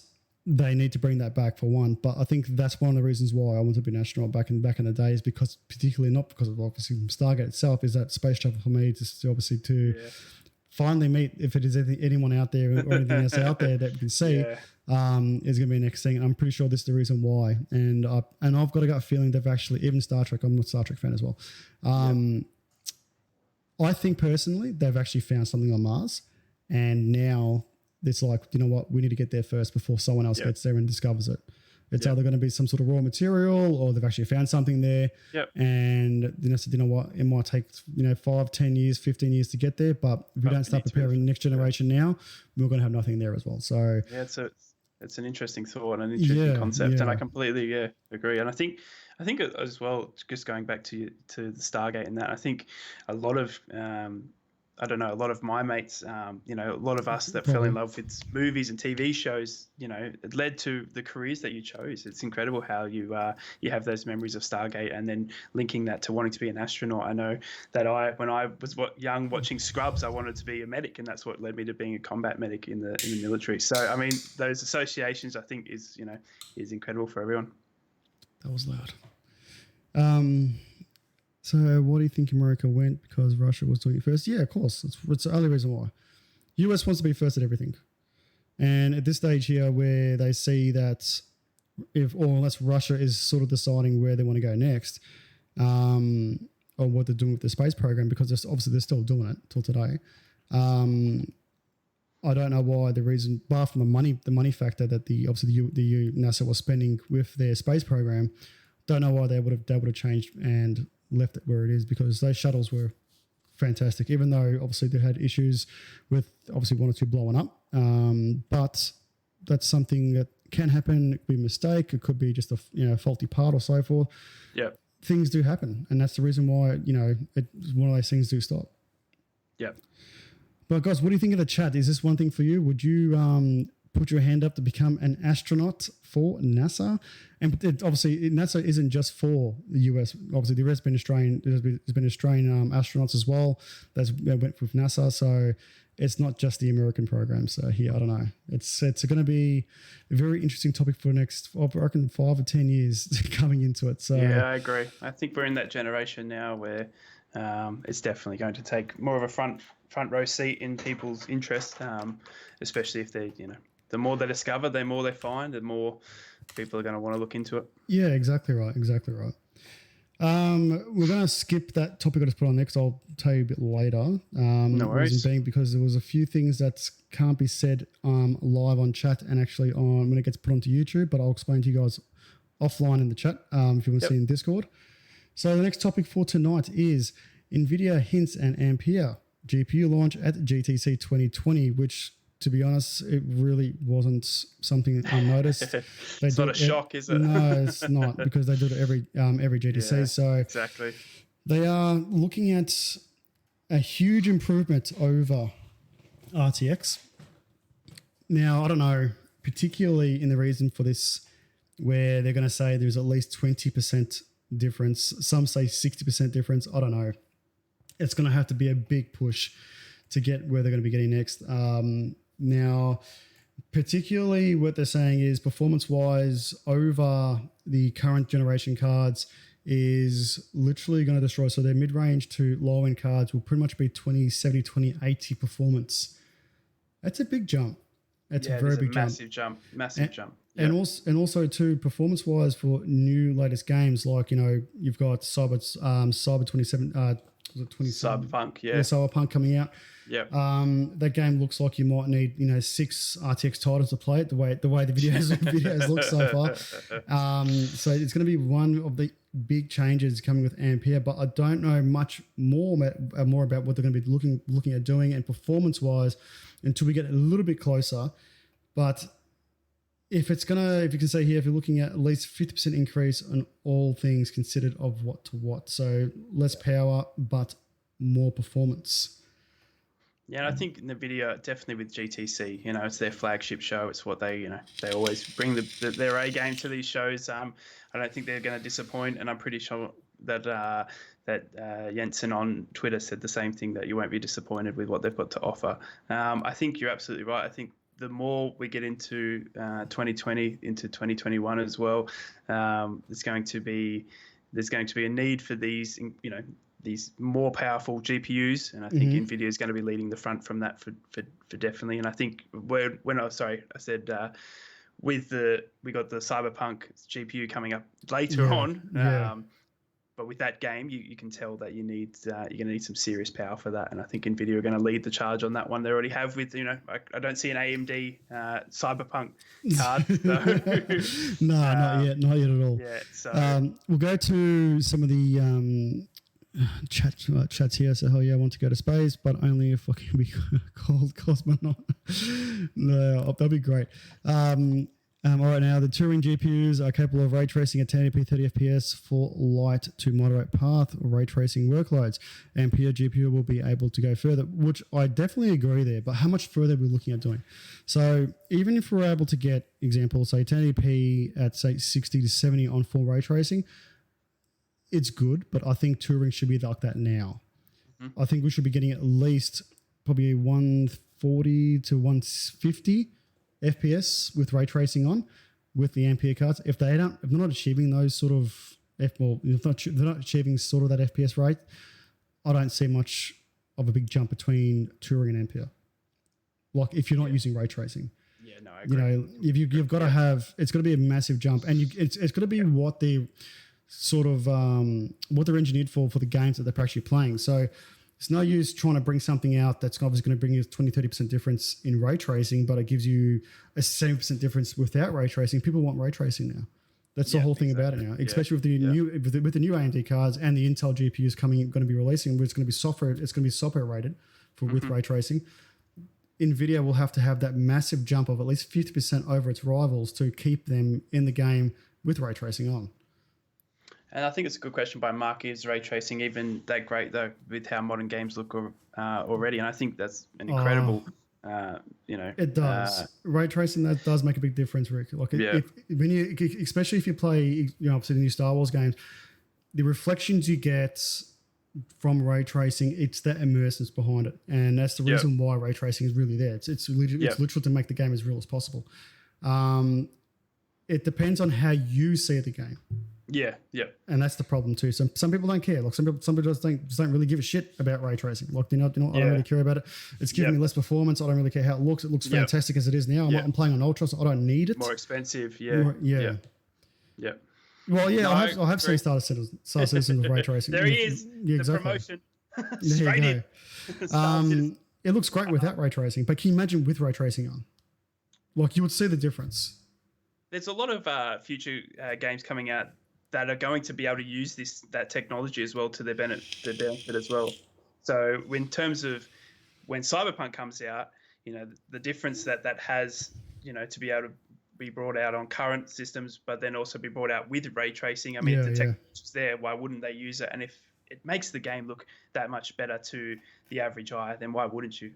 they need to bring that back for one. But I think that's one of the reasons why I want to be an astronaut back in the day, is because, particularly not because of obviously Stargate itself, is that space travel for me just obviously to finally meet, if it is anyone out there or anything else out there that we can see, is going to be the next thing. And I'm pretty sure this is the reason why. And I've got a gut feeling they've actually, even Star Trek, I'm a Star Trek fan as well. I think personally they've actually found something on Mars, and now it's like, you know what, we need to get there first before someone else gets there and discovers it. It's either going to be some sort of raw material, or they've actually found something there. And then said, you know what, it might take 5, 10 years, 15 years to get there, but if we don't start preparing the next generation now, we're going to have nothing there as well. So it's an interesting thought and an interesting concept, and I completely agree. And I think as well, just going back to the Stargate and that, I think a lot of a lot of my mates, a lot of us that fell in love with movies and TV shows, it led to the careers that you chose. It's incredible how you have those memories of Stargate, and then linking that to wanting to be an astronaut. I know that when I was young watching Scrubs, I wanted to be a medic, and that's what led me to being a combat medic in the military. So, I mean, those associations, I think, is incredible for everyone. That was loud. So why do you think America went? Because Russia was doing it first? Yeah, of course. It's the only reason why. US wants to be first at everything. And at this stage here, where they see that unless Russia is sort of deciding where they want to go next, or what they're doing with the space program, because they're still doing it till today. I don't know why the reason, bar from the money factor that the NASA was spending with their space program, don't know why they would have changed and left it where it is, because those shuttles were fantastic, even though obviously they had issues with obviously one or two blowing up. But that's something that can happen. It could be a mistake. It could be just a faulty part or so forth. Yeah. Things do happen. And that's the reason why, it's one of those things do stop. Yeah. But guys, what do you think of the chat? Is this one thing for you? Would you put your hand up to become an astronaut for NASA? And obviously NASA isn't just for the US. Obviously there's been Australian astronauts as well that went with NASA. So it's not just the American program. So here, I don't know. It's going to be a very interesting topic for the next, I reckon, 5 or 10 years coming into it. So yeah, I agree. I think we're in that generation now where it's definitely going to take more of a front row seat in people's interest, especially if they, the more they discover, the more they find, the more people are going to want to look into it. Yeah, exactly right. We're going to skip that topic I just put on next. I'll tell you a bit later. No worries. Reason being because there was a few things that can't be said live on chat and actually on when it gets put onto YouTube, but I'll explain to you guys offline in the chat if you want to see in Discord. So the next topic for tonight is NVIDIA hints an Ampere GPU launch at GTC 2020, which, to be honest, it really wasn't something unnoticed. It's not a shock, is it? No, it's not, because they do it every GTC. Yeah, so exactly, they are looking at a huge improvement over RTX. Now, I don't know, particularly in the reason for this, where they're going to say there's at least 20% difference. Some say 60% difference. I don't know. It's going to have to be a big push to get where they're going to be getting next. Now, particularly what they're saying is performance-wise over the current generation cards is literally going to destroy. So their mid-range to low-end cards will pretty much be 2070, 2080 performance. That's a big jump. That's a very big jump. Massive jump. And also too, performance-wise for new latest games, like, you've got Cyber 27, was it 27? Cyberpunk, yeah. Cyberpunk coming out. Yep. That game looks like you might need 6 RTX titles to play it. The way the videos look so far. So it's going to be one of the big changes coming with Ampere, but I don't know much more about what they're going to be looking at doing and performance-wise until we get a little bit closer. But if you can say here, if you're looking at least 50% increase on all things considered of watt to watt, so less power but more performance. Yeah, and I think NVIDIA, definitely with GTC, it's their flagship show. It's what they always bring their A game to these shows. I don't think they're going to disappoint, and I'm pretty sure that Jensen on Twitter said the same thing, that you won't be disappointed with what they've got to offer. I think you're absolutely right. I think the more we get into 2020, into 2021 as well, there's going to be a need for these, these more powerful GPUs, and I think NVIDIA is going to be leading the front from that for definitely. And I think we got the Cyberpunk GPU coming up later on. But with that game, you can tell that you're going to need some serious power for that. And I think NVIDIA are going to lead the charge on that one. They already have with, I don't see an AMD Cyberpunk card. So. Not yet at all. Yeah, so. We'll go to some of the chats here. So, hell yeah, I want to go to space, but only if I can be called cosmonaut. No, that'd be great. All right, now the Turing GPUs are capable of ray tracing at 1080p 30 FPS for light to moderate path ray tracing workloads. Ampere GPU will be able to go further, which I definitely agree there. But how much further are we looking at doing? So even if we're able to get, example, say 1080p at say 60 to 70 on full ray tracing, it's good. But I think Turing should be like that now. Mm-hmm. I think we should be getting at least probably 140 to 150 FPS with ray tracing on with the Ampere cards. If they're not achieving those sort of if they're not achieving sort of that FPS rate, I don't see much of a big jump between Turing and Ampere. Like if you're not using ray tracing. Yeah, no, I agree. You've got to have, it's got to be a massive jump, and it's got to be what they sort of what they're engineered for the games that they're actually playing. So it's no use trying to bring something out that's obviously going to bring you 20-30% difference in ray tracing, but it gives you a 7% difference without ray tracing. People want ray tracing now. That's the whole thing about it now, especially with the new AMD cards and the Intel GPUs going to be releasing, where it's going to be software rated with ray tracing. NVIDIA will have to have that massive jump of at least 50% over its rivals to keep them in the game with ray tracing on. And I think it's a good question by Mark. Is ray tracing even that great, though, with how modern games look already? And I think that's an incredible, It does. Ray tracing, that does make a big difference, Rick. Like, especially if you play, obviously the new Star Wars games, the reflections you get from ray tracing, it's that immersiveness behind it. And that's the reason why ray tracing is really there. It's literal to make the game as real as possible. It depends on how you see the game. Yeah, yeah, And that's the problem too. Some people don't care. Like some people just don't really give a shit about ray tracing. Like I don't really care about it. It's giving me less performance. I don't really care how it looks. It looks fantastic as it is now. I'm playing on ultra, so I don't need it. More expensive. Yeah. Well, yeah, I have seen Star Citizen with ray tracing. There he is. Yeah, the promotion. There you go. It looks great without ray tracing, but can you imagine with ray tracing on? Like you would see the difference. There's a lot of future games coming out that are going to be able to use that technology as well to their benefit as well. So in terms of when Cyberpunk comes out, the difference that has, to be able to be brought out on current systems, but then also be brought out with ray tracing. I mean, if the technology's there, why wouldn't they use it? And if it makes the game look that much better to the average eye, then why wouldn't you?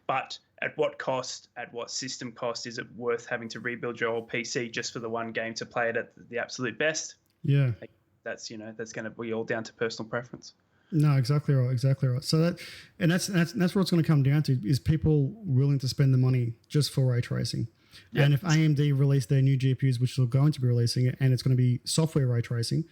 But at what cost, at what system cost is it worth having to rebuild your old PC just for the one game to play it at the absolute best? Yeah. That's going to be all down to personal preference. No, exactly right. So that's what it's going to come down to is people willing to spend the money just for ray tracing. Yeah. And if AMD release their new GPUs, which they're going to be releasing it, and it's going to be software ray tracing,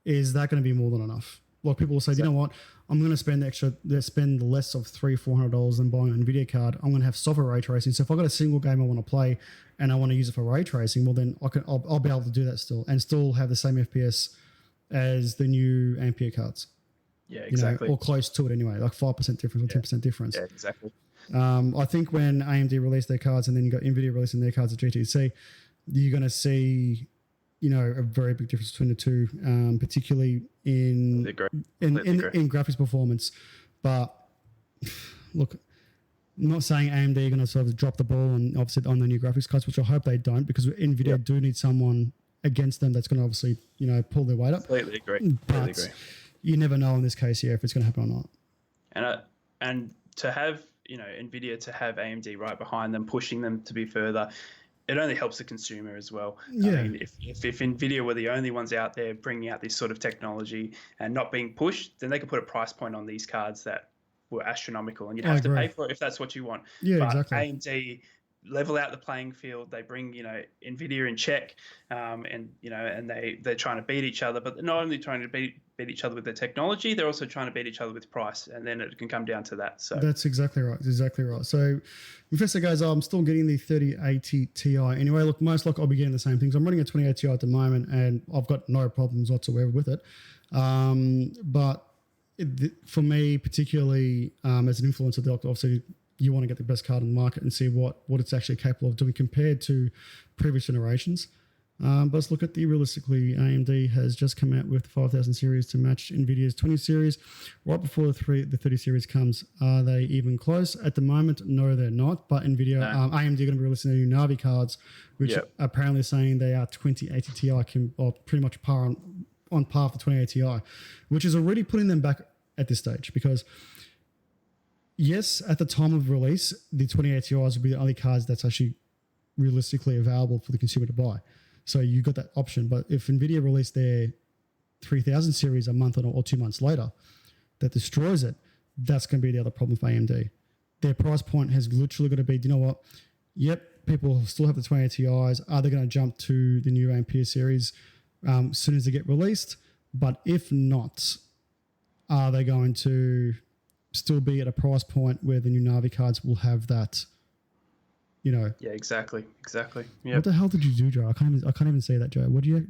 is that going to be more than enough? Like people will say, you know what, I'm going to spend less of $300-400 than buying an NVIDIA card. I'm going to have software ray tracing. So if I've got a single game I want to play and I want to use it for ray tracing, well then I'll be able to do that still have the same FPS as the new Ampere cards. Yeah, exactly. Or close to it anyway, like 5% difference or 10% difference. Yeah, exactly. I think when AMD released their cards and then you got NVIDIA releasing their cards at GTC, you're going to see a very big difference between the two, particularly in graphics performance. But look, I'm not saying AMD are going to sort of drop the ball on the new graphics cards, which I hope they don't, because NVIDIA do need someone against them that's going to obviously pull their weight up. Completely agree. But you never know in this case if it's going to happen or not. And to have NVIDIA to have AMD right behind them, pushing them to be further, it only helps the consumer as well. Yeah. I mean, if NVIDIA were the only ones out there bringing out this sort of technology and not being pushed, then they could put a price point on these cards that were astronomical, and you'd have to pay for it if that's what you want. Yeah, but exactly. AMD level out the playing field. They bring NVIDIA in check, and they're trying to beat each other. But they're not only trying to beat each other with their technology, they're also trying to beat each other with price, and then it can come down to that. So that's exactly right. So Professor goes, I'm still getting the 3080 Ti anyway. Look, most likely I'll be getting the same things. I'm running a 2080 Ti at the moment, and I've got no problems whatsoever with it. But for me, particularly as an influencer, obviously you want to get the best card in the market and see what it's actually capable of doing compared to previous generations. But let's look at realistically, AMD has just come out with the 5000 series to match NVIDIA's 20 series. Right before the 30 series comes, are they even close? At the moment, no, they're not. But AMD are going to be releasing their new Navi cards, which are apparently saying they are 2080 Ti, pretty much on par for 2080 Ti, which is already putting them back at this stage because yes, at the time of release, the 2080 Ti's will be the only cards that's actually realistically available for the consumer to buy. So you got that option. But if NVIDIA released their 3000 series a month or 2 months later, that destroys it, that's going to be the other problem for AMD. Their price point has literally got to be, you know what? Yep, people still have the 2080 Ti's. Are they going to jump to the new Ampere series as soon as they get released? But if not, are they going to still be at a price point where the new Navi cards will have that, Yeah, exactly. Yep. What the hell did you do, Joe? I can't even say that, Joe. What do you...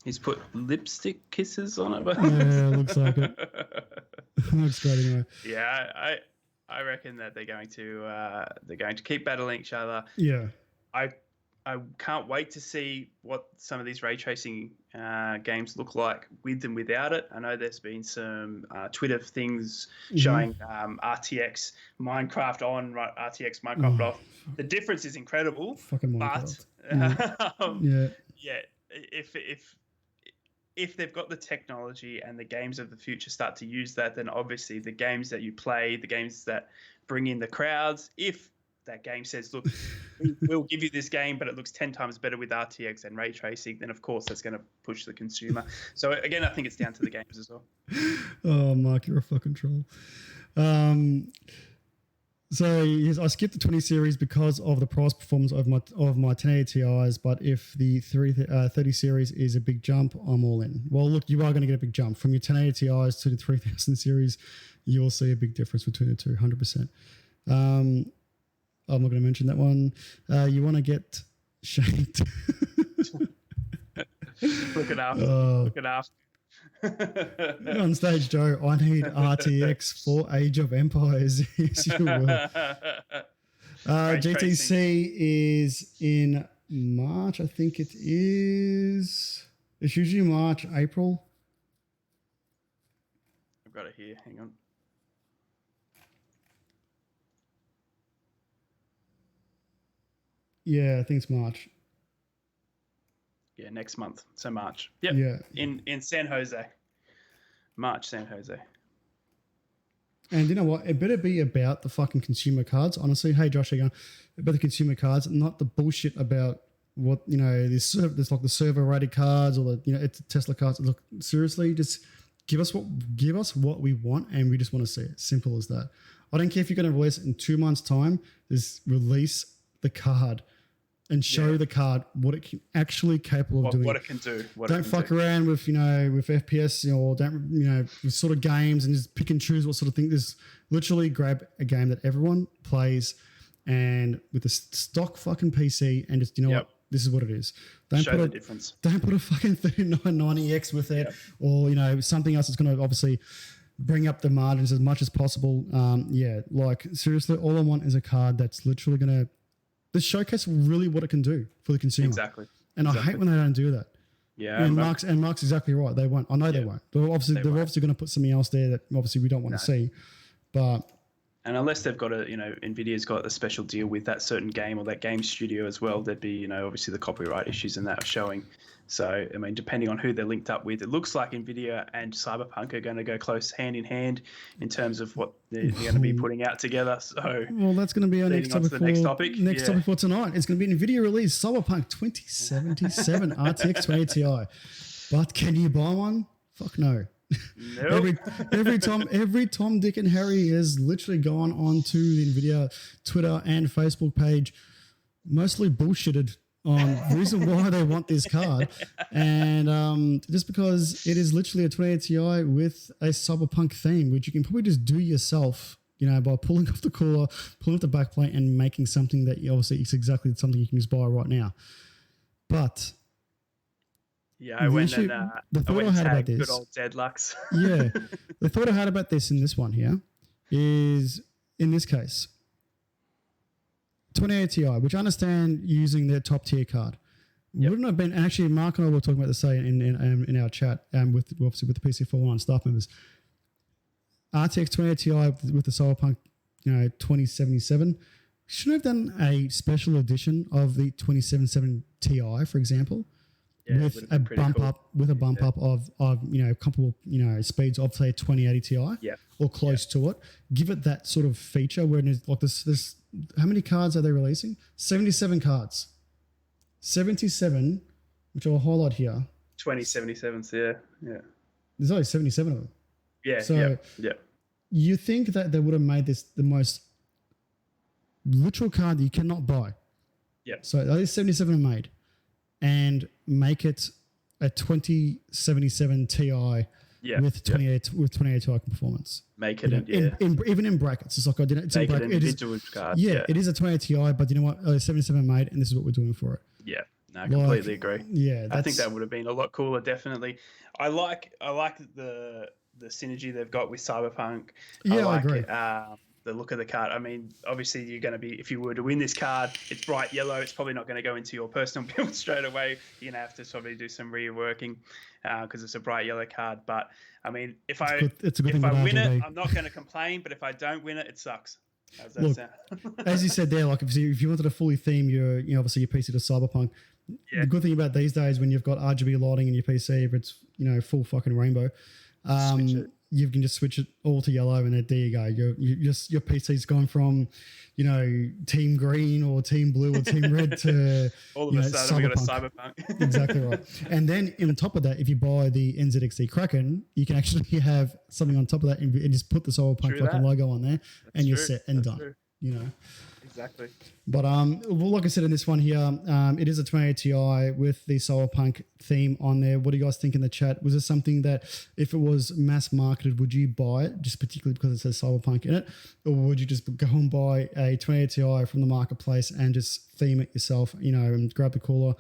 He's put lipstick kisses on it. Yeah, looks like it. Looks great anyway. Yeah, I reckon that they're going to keep battling each other. Yeah. I can't wait to see what some of these ray tracing games look like with and without it. I know there's been some Twitter things showing RTX Minecraft on, RTX Minecraft off. The difference is incredible. Fucking Minecraft. If they've got the technology and the games of the future start to use that, then obviously the games that you play, the games that bring in the crowds, if that game says, look, we'll give you this game, but it looks 10 times better with RTX and ray tracing, then of course that's going to push the consumer. So again, I think it's down to the games as well. Oh, Mark, you're a fucking troll. So yes, I skipped the 20 series because of the price performance of my 1080 Ti's. But if the 30 series is a big jump, I'm all in. Well, look, you are going to get a big jump from your 1080 Ti's to the 3000 series. You will see a big difference between the two, 100%. I'm not going to mention that one. You want to get shanked. Look it up. Look it up. On stage, Joe, I need RTX for Age of Empires. Yes, you will. GTC is in March. I think it is. It's usually March, April. I've got it here. Hang on. Yeah, I think it's March. Yeah, next month. So March. Yep. Yeah. In San Jose. March, San Jose. And you know what? It better be about the fucking consumer cards. Honestly, hey Josh, again, about the consumer cards, not the bullshit about what there's like the server rated cards or the it's Tesla cards. Look, seriously, just give us what we want, and we just want to see it. Simple as that. I don't care if you're going to release it in 2 months' time. Just release the card and show the card what it can actually capable of doing. What it can do. Don't fuck around with with FPS or don't with sort of games and just pick and choose what sort of thing. Just literally grab a game that everyone plays and with a stock fucking PC and just what, this is what it is. Don't show the difference. Don't put a fucking 3990X with it or something else that's going to obviously bring up the margins as much as possible. Like seriously, all I want is a card that's literally going to showcase really what it can do for the consumer. Exactly. And I hate when they don't do that. Yeah. And Mark's exactly right. They won't. I know they won't. They're obviously going to put something else there that obviously we don't want to see. But unless they've got Nvidia's got a special deal with that certain game or that game studio as well, there'd be obviously the copyright issues and that are showing. So I mean, depending on who they're linked up with, it looks like Nvidia and Cyberpunk are going to go close hand in hand in terms of what they're going to be putting out together. So that's going to be our next topic for tonight. It's going to be Nvidia release Cyberpunk 2077 RTX 2080 Ti. But can you buy one? Fuck no. Nope. every Tom, Dick, and Harry has literally gone on to the Nvidia Twitter and Facebook page, mostly bullshitted on the reason why they want this card, and just because it is literally a 2080 Ti with a cyberpunk theme, which you can probably just do yourself, by pulling off the cooler, pulling off the backplate, and making something that obviously is exactly something you can just buy right now. But I went and about this, good old Deadlux. The thought I had about this in this one here is, in this case, 2080 Ti, which I understand using their top tier card, wouldn't have been. And actually, Mark and I were talking about this in our chat, with the PC419 staff members. RTX 2080 Ti with the Cyberpunk, 2077, shouldn't have done a special edition of the 2077 Ti, for example, with a bump up of comparable speeds of say 2080 Ti, or close to it. Give it that sort of feature where it's like this. How many cards are they releasing? 77 cards. 77, which I'll highlight here. 2077s, yeah. There's only 77 of them. Yeah. So you think that they would have made this the most literal card that you cannot buy. Yeah. So those 77 are made, and make it a 2077 Ti with 2080 Ti performance. Make it even in brackets. It's like I didn't. Make it an individual card. It is a 2080 Ti, but you know what? 77 made, and this is what we're doing for it. Yeah. No, I completely agree. Yeah, I think that would have been a lot cooler. Definitely. I like the synergy they've got with Cyberpunk. Yeah, I agree. The look of the card. I mean, obviously, you're going to be, if you were to win this card, it's bright yellow. It's probably not going to go into your personal build straight away. You're going to have to probably do some reworking because it's a bright yellow card. But I mean, if I win it, I'm not going to complain. But if I don't win it, it sucks. How's that sound? As you said there, like if you wanted to fully theme your, obviously your PC to Cyberpunk. Yeah. The good thing about these days, when you've got RGB lighting in your PC, if it's full fucking rainbow, you can just switch it all to yellow, and there you go. Your PC's gone from, team green or team blue or team red to all of a sudden we got a Cyberpunk. Exactly right. And then on top of that, if you buy the NZXT Kraken, you can actually have something on top of that and just put the Cyberpunk fucking logo on there, and you're set and done. True. you know. Exactly. But well, like I said in this one here, it is a 2080 Ti with the Cyberpunk theme on there. What do you guys think in the chat? Was this something that if it was mass marketed, would you buy it just particularly because it says Cyberpunk in it? Or would you just go and buy a 2080 Ti from the marketplace and just theme it yourself, you know, and grab the cooler,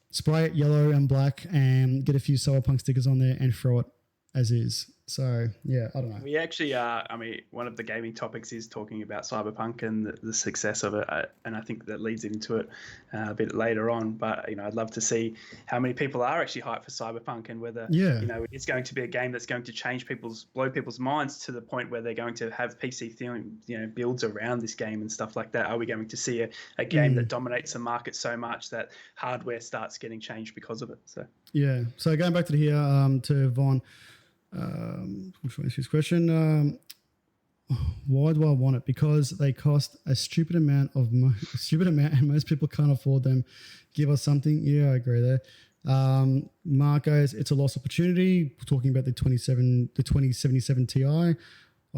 spray it yellow and black and get a few Cyberpunk stickers on there and throw it as is? So, yeah, I don't know. We actually I mean, one of the gaming topics is talking about Cyberpunk and the success of it. And I think that leads into it a bit later on. But, you know, I'd love to see how many people are actually hyped for Cyberpunk and whether, you know, it's going to be a game that's going to blow people's minds to the point where they're going to have PC theme, you know, builds around this game and stuff like that. Are we going to see a game that dominates the market so much that hardware starts getting changed because of it? So, yeah. So going back to here, to Vaughn, which one is his question? Why do I want it? Because they cost a stupid amount, and most people can't afford them. Give us something. Yeah, I agree there. Mark goes, it's a lost opportunity. We're talking about the 2077 Ti. I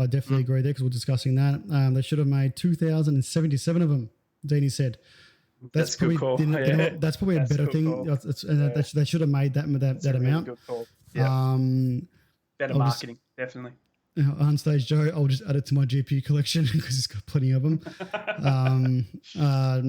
definitely agree there because we're discussing that. They should have made 2,077 of them. Deanie said. That's probably good call. That's probably a better thing. They should have made that amount. Good call. Yeah. Better marketing, definitely. On stage, Joe, I'll just add it to my GPU collection because he's got plenty of them.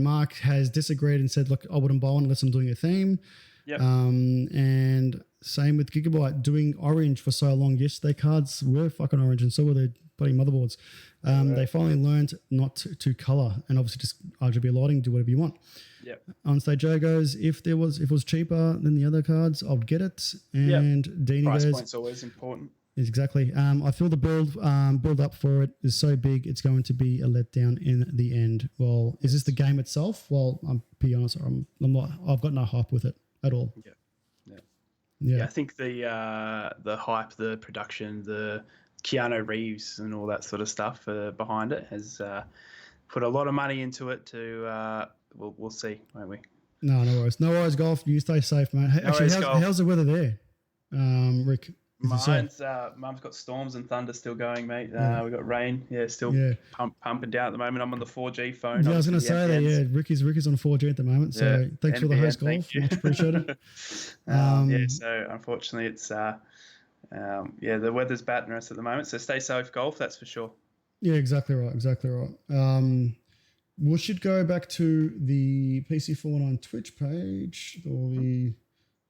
Mark has disagreed and said, look, I wouldn't buy one unless I'm doing a theme. Yep. And same with Gigabyte, doing orange for so long. Yes, their cards were fucking orange and so were their bloody motherboards. They finally learned not to color and obviously just RGB lighting, do whatever you want. Yep. On stage, Joe goes, if it was cheaper than the other cards, I'd get it. And Deanie price goes, point's always important. Exactly. I feel the build up for it is so big, it's going to be a letdown in the end. Well, is this the game itself? Well, I'm be honest, I've got no hype with it at all. Yeah. I think the hype, the production, the Keanu Reeves and all that sort of stuff behind it has put a lot of money into it. We'll see, won't we? No worries. Golf. You stay safe, mate. Actually, how's the weather there, Rick? Mum's got storms and thunder still going, mate. We got rain, still pumping down at the moment. I'm on the 4G phone. Yeah, I was going to say that. Yeah, Ricky's on 4G at the moment. So thanks for the host, Golf. Much appreciated. So unfortunately, it's the weather's batting us at the moment. So stay safe, Golf. That's for sure. Yeah, exactly right. We should go back to the PC419 Twitch page or the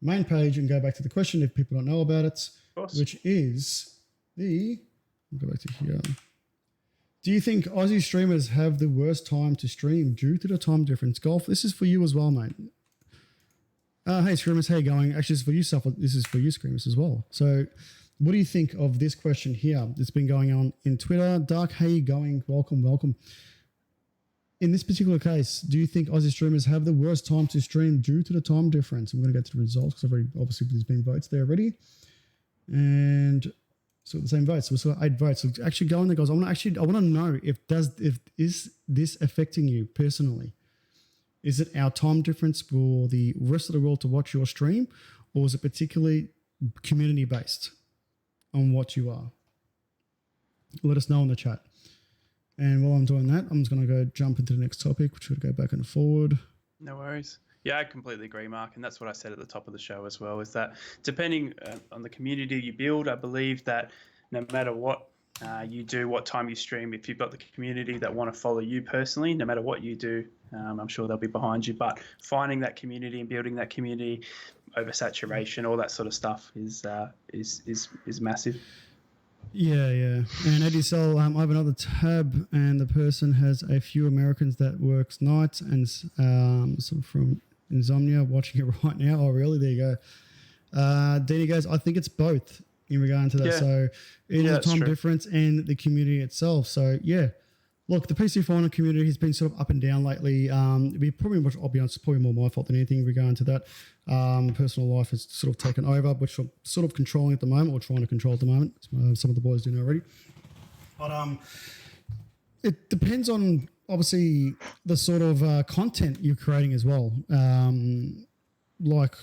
main page and go back to the question if people don't know about it, which is I'll go back to here. Do you think Aussie streamers have the worst time to stream due to the time difference? Golf, this is for you as well, mate. Hey, Screamers, how you going? Actually, this is for you, Screamers, as well. So what do you think of this question here that's been going on in Twitter? Dark, how you going? Welcome. In this particular case, do you think Aussie streamers have the worst time to stream due to the time difference? I'm going to go to the results because obviously there's been votes there already. And so the same votes. So we saw 8 votes. So actually go in there, guys. I want to know if is this affecting you personally? Is it our time difference for the rest of the world to watch your stream, or is it particularly community based on what you are? Let us know in the chat. And while I'm doing that, I'm just going to go jump into the next topic, which would go back and forward. No worries. Yeah, I completely agree, Mark. And that's what I said at the top of the show as well, is that depending on the community you build, I believe that no matter what you do, what time you stream, if you've got the community that want to follow you personally, no matter what you do, I'm sure they'll be behind you. But finding that community and building that community, oversaturation, all that sort of stuff is massive. Yeah. And Eddie Sol, I have another tab, and the person has a few Americans that works nights and some from Insomnia watching it right now. Oh, really? There you go. Deanie goes, I think it's both in regard to that. So it is a time difference and the community itself. So, look, the PC419 community has been sort of up and down lately. I'll be honest, it's probably more my fault than anything in regard to that. Personal life has sort of taken over, which I'm sort of controlling at the moment, or trying to control at the moment. Some of the boys do know already. But it depends on, obviously, the sort of content you're creating as well. Like,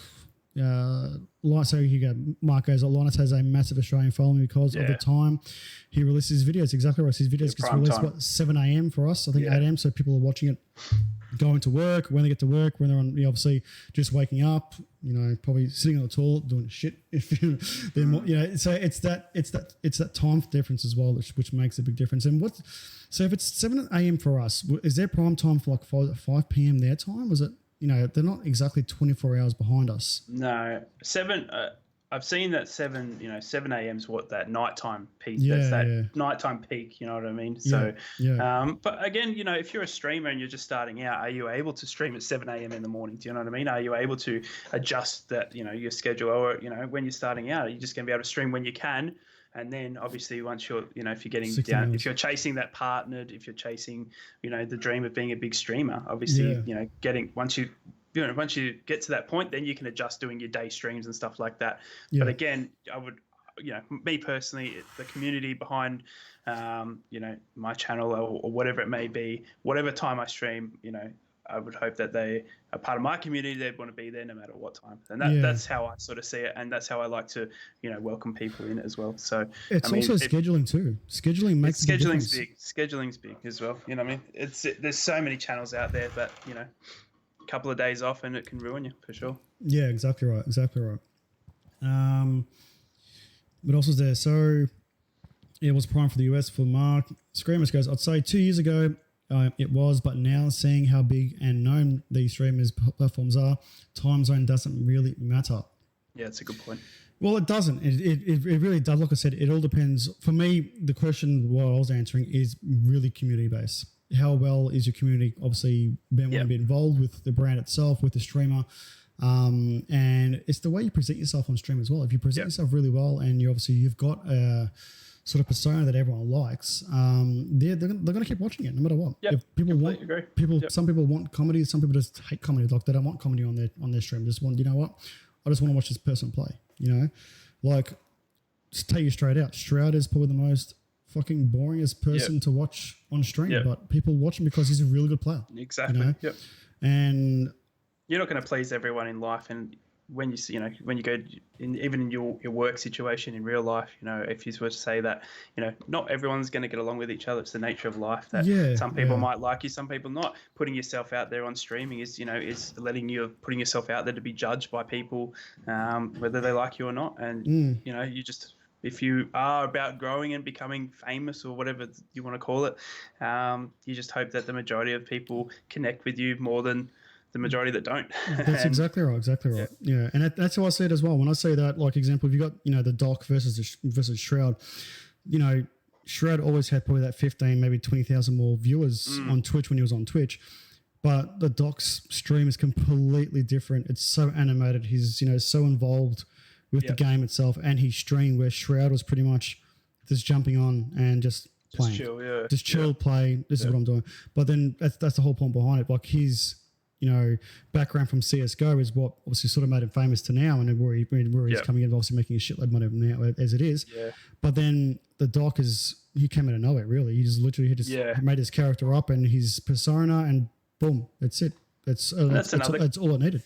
So here you go. Mark goes, Linus has a massive Australian following because of the time he releases his videos. Exactly right. His videos gets released, 7 a.m. for us? I think 8 a.m. So people are watching it going to work, when they get to work, when they're on, obviously just waking up, probably sitting on the toilet doing shit. If they're more, so it's that time difference as well, which makes a big difference. And so if it's 7 a.m. for us, is there prime time for like 5 p.m. their time? Was it? They're not exactly 24 hours behind us. No, 7. I've seen that 7 a.m. is what that nighttime peak. Yeah, that's that nighttime peak. You know what I mean? So, but again, if you're a streamer and you're just starting out, are you able to stream at 7 a.m. in the morning? Do you know what I mean? Are you able to adjust that, your schedule, or when you're starting out, are you just going to be able to stream when you can? And then obviously once you're, if you're getting down, if you're chasing that partnered, if you're chasing, the dream of being a big streamer, obviously, once you get to that point, then you can adjust doing your day streams and stuff like that. Yeah. But again, I would, me personally, the community behind, my channel or whatever it may be, whatever time I stream, I would hope that they are part of my community. They'd want to be there no matter what time. And that's how I sort of see it. And that's how I like to, welcome people in as well. So it's also scheduling too. Scheduling makes a difference. Scheduling's big as well. You know what I mean? There's so many channels out there that, a couple of days off and it can ruin you for sure. Yeah, exactly right. What else was there? So it was prime for the US for Mark. Screamers goes, I'd say 2 years ago, it was, but now seeing how big and known these streamers platforms are, time zone doesn't really matter. Yeah, it's a good point. Well, it doesn't. It really does. Like I said, it all depends. For me, the question what I was answering is really community based. How well is your community obviously want to be involved with the brand itself, with the streamer? And it's the way you present yourself on stream as well. If you present yourself really well and you've got a sort of persona that everyone likes, they're going to keep watching it no matter what. Yep. If people some people want comedy, some people just hate comedy. Like they don't want comedy on their stream. They just want, I just want to watch this person play. Like just tell you straight out, Shroud is probably the most fucking boringest person to watch on stream, but people watch him because he's a really good player. Exactly. And you're not going to please everyone in life, and when you go even in your work situation in real life, if you were to say that, not everyone's going to get along with each other. It's the nature of life that some people might like you, some people not. Putting yourself out there on streaming is putting yourself out there to be judged by people, whether they like you or not. And, you just, if you are about growing and becoming famous or whatever you want to call it, you just hope that the majority of people connect with you more than the majority that don't. That's exactly right. Yeah. And that's how I see it as well. When I say that, like example, if you got, the Doc versus Shroud, Shroud always had probably that 15, maybe 20,000 more viewers on Twitch when he was on Twitch. But the Doc's stream is completely different. It's so animated. He's, so involved with the game itself and his stream, where Shroud was pretty much just jumping on and just playing. Just chill, play. This is what I'm doing. But then that's the whole point behind it. Like his, background from CSGO is what obviously sort of made him famous to now, and where he's coming in, obviously making a shitload of money now as it is. Yeah. But then the Doc he came out of nowhere, really. He just literally made his character up and his persona, and boom, that's it. That's all it needed.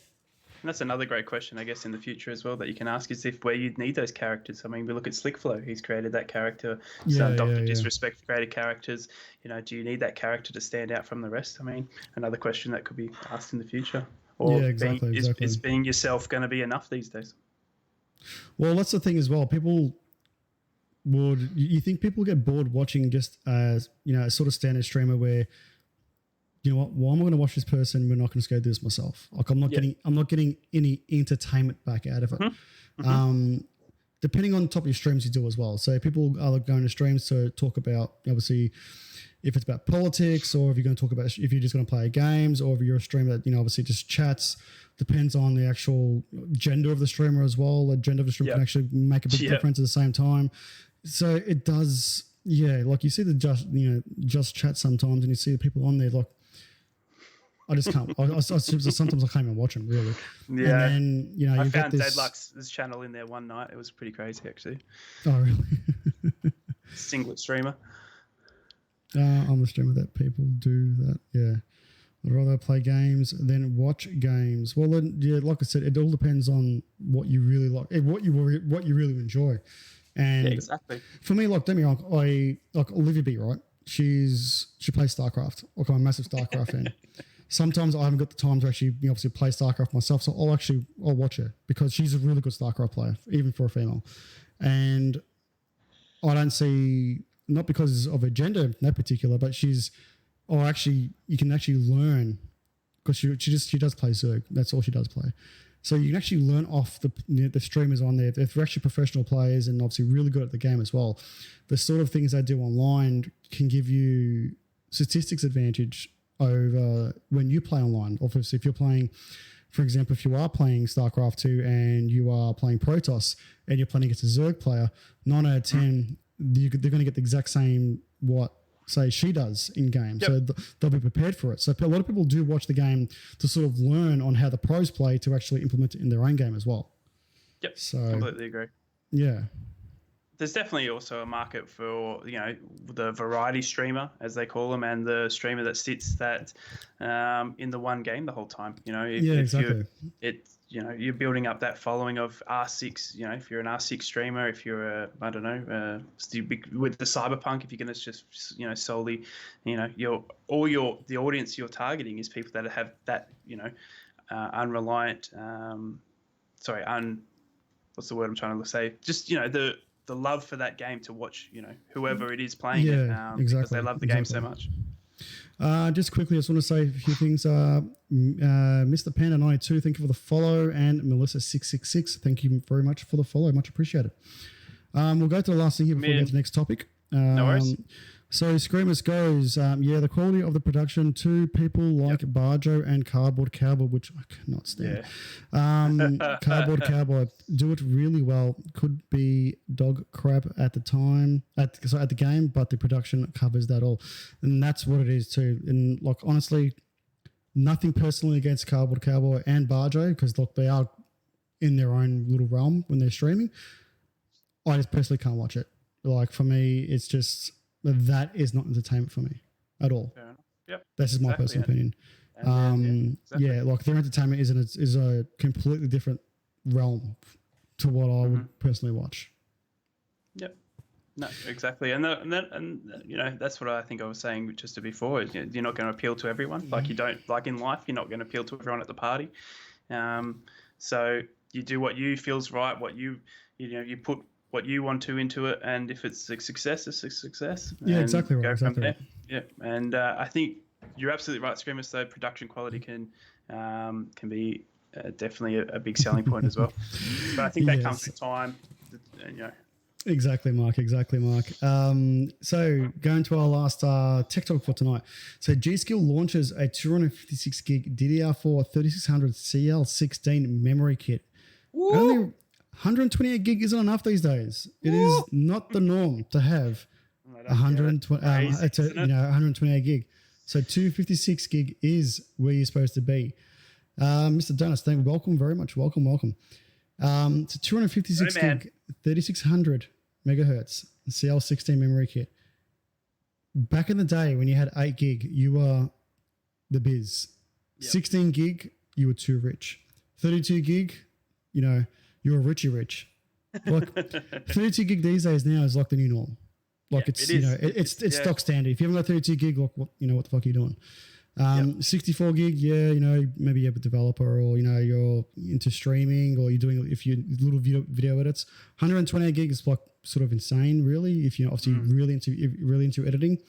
And that's another great question, I guess, in the future as well that you can ask is where you'd need those characters. I mean, we look at Slickflow. He's created that character. Dr. Disrespect created characters. Do you need that character to stand out from the rest? I mean, another question that could be asked in the future. Or exactly. Is being yourself going to be enough these days? Well, that's the thing as well. You think people get bored watching just, a sort of standard streamer where, you know what? Why am I going to watch this person? We're not going to go do this myself. Like I'm not getting any entertainment back out of it. Depending on the top of your streams you do as well. So people are going to streams to talk about, obviously, if it's about politics, or if you're going to talk about, if you're just going to play games, or if you're a streamer that, obviously just chats. Depends on the actual gender of the streamer as well. The gender of the streamer can actually make a big difference at the same time. So it does, like you see the just chat sometimes, and you see the people on there, like, I just can't. Sometimes I can't even watch them, really. Yeah. And then, I found Deadluck's channel in there one night. It was pretty crazy, actually. Oh, really? Singlet streamer. I'm a streamer that people do that. Yeah. I'd rather play games than watch games. Well, then, yeah, like I said, it all depends on what you really like, what you really enjoy. And Yeah, exactly. for me, like, don't get me wrong, I like Olivia B, right? She plays StarCraft. Like, I'm a massive StarCraft fan. Sometimes I haven't got the time to actually obviously play StarCraft myself, so I'll watch her because she's a really good StarCraft player, even for a female. And I don't see, not because of her gender in that particular, but you can actually learn because she does play Zerg. That's all she does play. So you can actually learn off the streamers on there. If they're actually professional players and obviously really good at the game as well, the sort of things they do online can give you statistics advantage over when you play online. Obviously, if you're playing, for example, if you are playing StarCraft 2 and you are playing Protoss and you're playing against a Zerg player, 9 out of 10, they're going to get the exact same say she does in game. Yep. So they'll be prepared for it. So a lot of people do watch the game to sort of learn on how the pros play to actually implement it in their own game as well. Yep. So completely agree. Yeah. There's definitely also a market for, the variety streamer, as they call them, and the streamer that sits in the one game the whole time. Exactly. You're building up that following of R6. If you're an R6 streamer, if you're with the Cyberpunk, if you're going to just solely, the audience you're targeting is people that have that unreliant. What's the word I'm trying to say? Just the love for that game to watch, whoever it is playing it, exactly, because they love the game so much. Just quickly, I just want to say a few things. Mr. Panda 92, thank you for the follow, and Melissa 666, thank you very much for the follow, much appreciated. We'll go to the last thing here before we get to the next topic. No worries. So Screamus goes, the quality of the production to people like Barjo and Cardboard Cowboy, which I cannot stand. Yeah. Cardboard Cowboy do it really well. Could be dog crap at the time, at the game, but the production covers that all. And that's what it is too. And honestly, nothing personally against Cardboard Cowboy and Barjo, because they are in their own little realm when they're streaming. I just personally can't watch it. For me, it's just... that is not entertainment for me at all. Fair enough. Yep. That's just my personal opinion. Exactly. Yeah, their entertainment is a completely different realm to what I would personally watch. Yep. No, exactly. And that's what I think I was saying just before. Is you're not going to appeal to everyone. You don't in life. You're not going to appeal to everyone at the party. So you do what you feels right. What you put what you want to into it, and if it's a success, it's a success. Yeah, exactly right. Exactly right. Yeah, and I think you're absolutely right, Screamer. So production quality can be definitely a big selling point as well. But I think that comes with time. Exactly, Mark. So going to our last tech talk for tonight. So G.Skill launches a 256 gig DDR4 3600 CL16 memory kit. Woo! Only 128 gig isn't enough these days. It is not the norm to have 128 gig. So 256 gig is where you're supposed to be. Mr. Dennis, welcome very much. Welcome. It's a 256 gig, 3600 megahertz CL16 memory kit. Back in the day when you had 8 gig, you were the biz. Yep. 16 gig, you were too rich. 32 gig, you were rich. 32 gig these days now is the new norm. It's stock standard. If you haven't got 32 gig, what the fuck are you doing? 64 gig, maybe you're a developer, or you're into streaming, or you're doing, if you're little video edits. 128 gig is sort of insane, really, if you're obviously really into editing.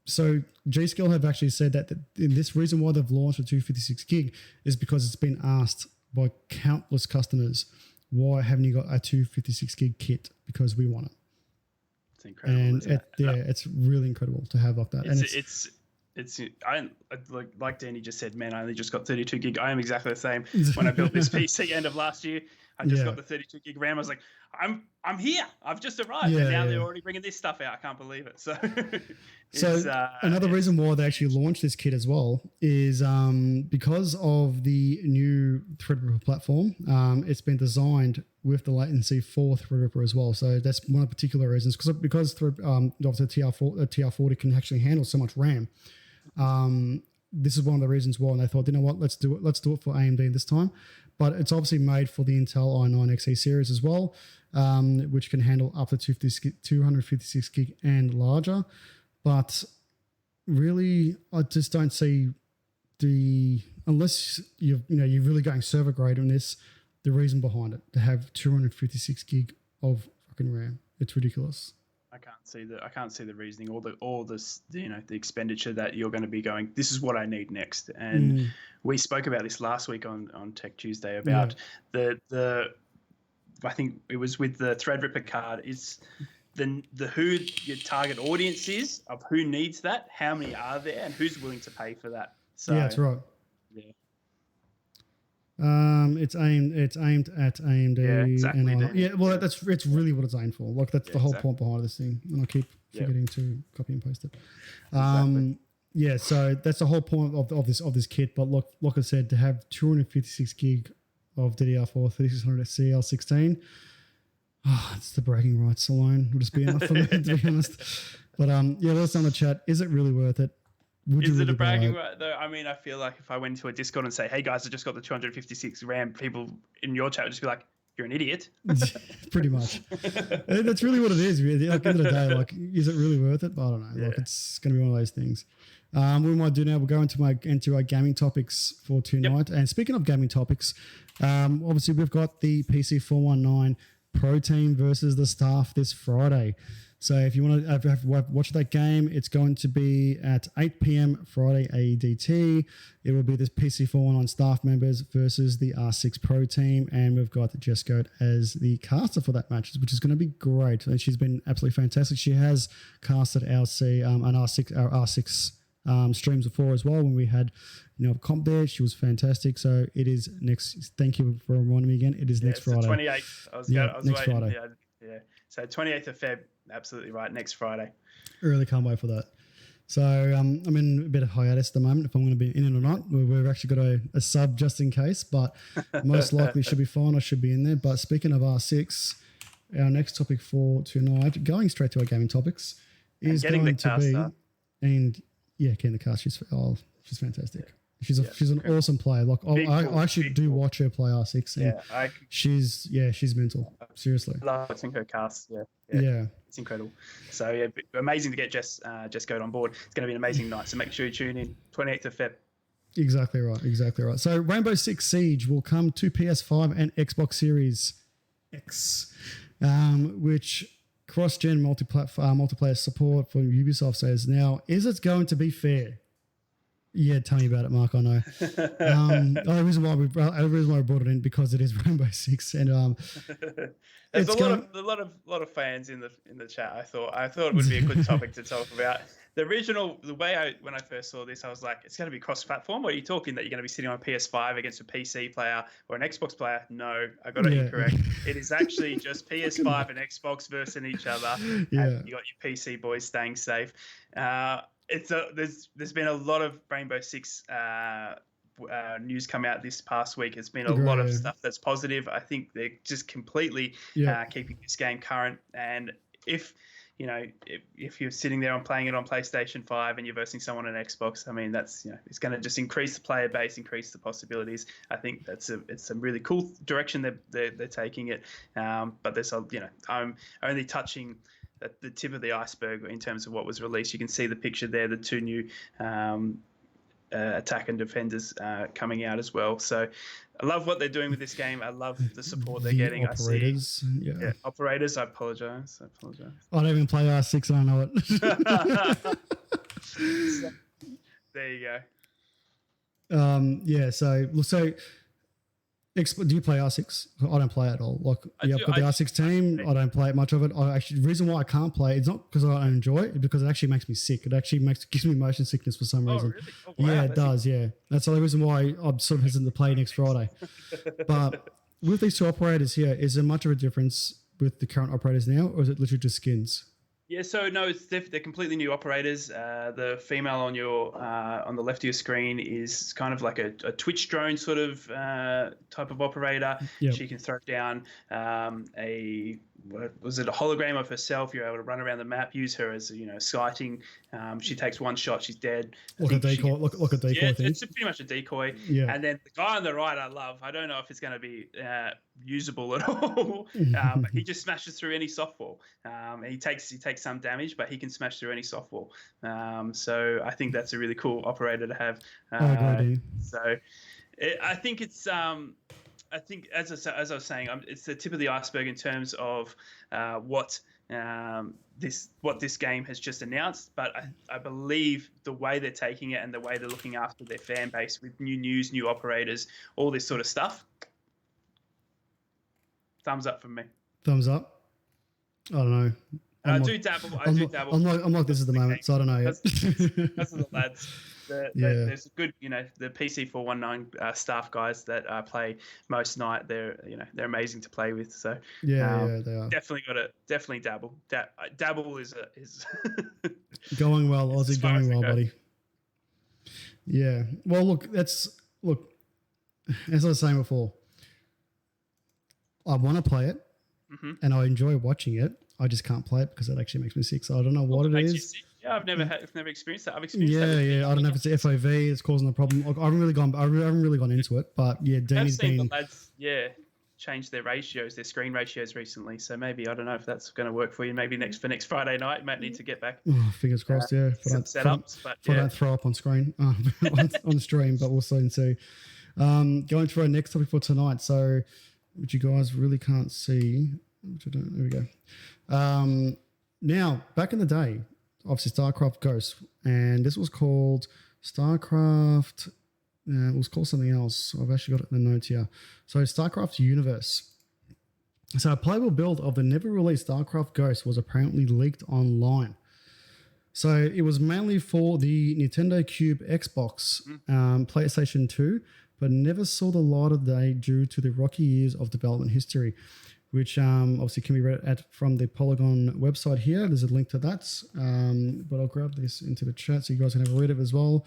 So G.Skill have actually said that this reason why they've launched a 256 gig is because it's been asked by countless customers, why haven't you got a 256 gig kit? Because we want it. It's incredible. And it's really incredible to have like that. I like Danny just said, man, I only just got 32 gig. I am exactly the same. When I built this PC end of last year, I just got the 32 gig RAM. I was like, I'm here. I've just arrived. And now they're already bringing this stuff out. I can't believe it. So another reason why they actually launched this kit as well is because of the new Threadripper platform. It's been designed with the latency for Threadripper as well. So that's one of the particular reasons, because obviously TR40 can actually handle so much RAM. this is one of the reasons why. And they thought, you know what, let's do it for AMD this time. But it's obviously made for the Intel i9 Xe series as well, which can handle up to 256 gig and larger. But really, I just don't see unless you're really going server grade on this, the reason behind it to have 256 gig of fucking RAM. It's ridiculous. I can't see the reasoning or the expenditure that you're going to be going, this is what I need next. And we spoke about this last week on Tech Tuesday about the I think it was with the Threadripper card, is the who your target audience is, of who needs that, how many are there, and who's willing to pay for that. So yeah, that's right. Yeah. It's aimed at AMD. Yeah, exactly. It's really what it's aimed for. Like that's the whole point behind this thing, and I keep forgetting to copy and paste it. Exactly. Yeah, so that's the whole point of this kit. But like I said, to have 256 gig of DDR4 3600 CL16, it's the bragging rights alone would just be enough for me, to be honest. But let us know in the chat. Is it really worth it? Is it a bragging right though? I mean, I feel like if I went into a Discord and say, "Hey guys, I just got the 256 RAM," people in your chat would just be like, "You're an idiot." Pretty much. That's really what it is. Really. Like, at the end of the day, like, is it really worth it? I don't know. Yeah. Like, it's going to be one of those things. What we might do now, we'll go into our gaming topics for tonight. Yep. And speaking of gaming topics, obviously we've got the PC419 Pro Team versus the Staff this Friday. So if you want to watch that game, it's going to be at 8 p.m. Friday AEDT. It will be the PC419 staff members versus the R6 Pro Team, and we've got Jess Goat as the caster for that match, which is going to be great. And she's been absolutely fantastic. She has casted our R6 streams before as well when we had comp there. She was fantastic. So it is next. Thank you for reminding me again. It is next Friday. 28th. I was next waiting. Friday. Yeah. So 28th of Feb. Absolutely right. Next Friday. I really can't wait for that. So I'm in a bit of hiatus at the moment, if I'm going to be in it or not. We've actually got a sub just in case, but most likely should be fine. I should be in there. But speaking of R6, our next topic for tonight, going straight to our gaming topics, is going to be getting the cast. She's fantastic. She's an awesome player. Like I actually do watch her play R6. And she's mental. Seriously, I love watching her cast. Yeah, it's incredible. So amazing to get Jess Goat on board. It's going to be an amazing night. So make sure you tune in. 28th of Feb. Exactly right. So Rainbow Six Siege will come to PS5 and Xbox Series X, which cross-gen multiplayer support for Ubisoft says. Now, is it going to be fair? Yeah, tell me about it, Mark. I know. The reason why we brought it in because it is Rainbow Six, and there's a lot of fans in the chat. I thought it would be a good topic to talk about. When I first saw this, I was like, it's going to be cross-platform. What are you talking that you're going to be sitting on a PS5 against a PC player or an Xbox player? No, I got it incorrect. It is actually just PS5 and Xbox versus each other. Yeah. And you got your PC boys staying safe. There's been a lot of Rainbow Six news come out this past week. It's been a lot of stuff that's positive. I think they're just completely keeping this game current. And if you're sitting there and playing it on PlayStation 5 and you're versing someone on Xbox, I mean, that's it's going to just increase the player base, increase the possibilities. I think it's a really cool direction they're taking it. But there's I'm only touching at the tip of the iceberg in terms of what was released. You can see the picture there, the two new attack and defenders coming out as well. So I love what they're doing with this game. I love the support they're getting. Operators, operators. I apologize. I don't even play R6 and I know it. So, there you go. So do you play R6? I don't play it at all. Like, I've got the R6 team. I don't play much of it. The reason why I can't play it's not because I don't enjoy it. It's because it actually makes me sick. It actually gives me motion sickness for some reason. Really? Oh, wow. Yeah, it does. Yeah, that's the only reason why I'm sort of hesitant to play next Friday. But with these two operators here, is there much of a difference with the current operators now, or is it literally just skins? Yeah, so no, they're completely new operators. The female on the left of your screen is kind of like a Twitch drone sort of type of operator. Yep. She can throw down what was it, a hologram of herself. You're able to run around the map, use her as sighting. She takes one shot, she's dead. Like a decoy. Look a decoy Yeah, thing. it's pretty much a decoy. Yeah. And then the guy on the right, I love. I don't know if it's going to be usable at all. But he just smashes through any softball. He takes some damage, but he can smash through any softball. So I think that's a really cool operator to have. I agree. So I think it's. I think, as I was saying, it's the tip of the iceberg in terms of what this game has just announced. But I believe the way they're taking it and the way they're looking after their fan base with new news, new operators, all this sort of stuff. Thumbs up from me. Thumbs up. I don't know. I do dabble. I'm like this at the moment, so I don't know yet. That's the lads. There's good, the PC419 staff guys that play most night. They're amazing to play with. So they are. Definitely dabble. Dabble is going well, Aussie. Going well, buddy. Yeah. Well, look. As I was saying before, I want to play it, and I enjoy watching it. I just can't play it because it actually makes me sick. So I don't know what it is. Yeah, I've never experienced that. I've experienced that. Yeah. I don't know if it's FOV. It's causing the problem. Like, I haven't really gone into it, but yeah, Danny's been. The lads, changed their ratios, their screen ratios recently. So maybe I don't know if that's going to work for you. Maybe next Friday night, you might need to get back. Oh, fingers crossed. Yeah, some setups. But I don't throw up on screen on stream, but we'll soon see. Going to our next topic for tonight. So, which you guys really can't see. There we go. Now, back in the day, obviously StarCraft Ghost, and this was called StarCraft. It was called something else. I've actually got it in the notes here. So StarCraft Universe. So a playable build of the never-released StarCraft Ghost was apparently leaked online. So it was mainly for the Nintendo Cube, Xbox, PlayStation 2, but never saw the light of day due to the rocky years of development history, which obviously can be read from the Polygon website here. There's a link to that, but I'll grab this into the chat so you guys can have a read of it as well.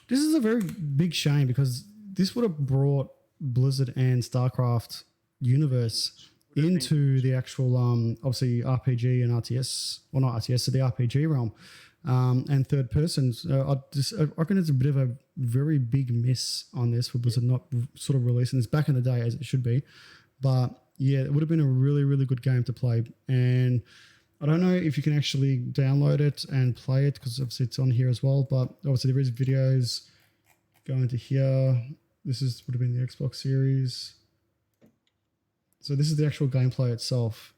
This is a very big shame because this would have brought Blizzard and StarCraft Universe into the actual, obviously, RPG and RTS, well, not RTS, so the RPG realm, and third persons. I reckon it's a bit of a very big miss on this for Blizzard not sort of releasing this back in the day as it should be. But yeah, it would have been a really, really good game to play. And I don't know if you can actually download it and play it because obviously it's on here as well. But obviously there is videos going to here. This would have been the Xbox Series. So this is the actual gameplay itself.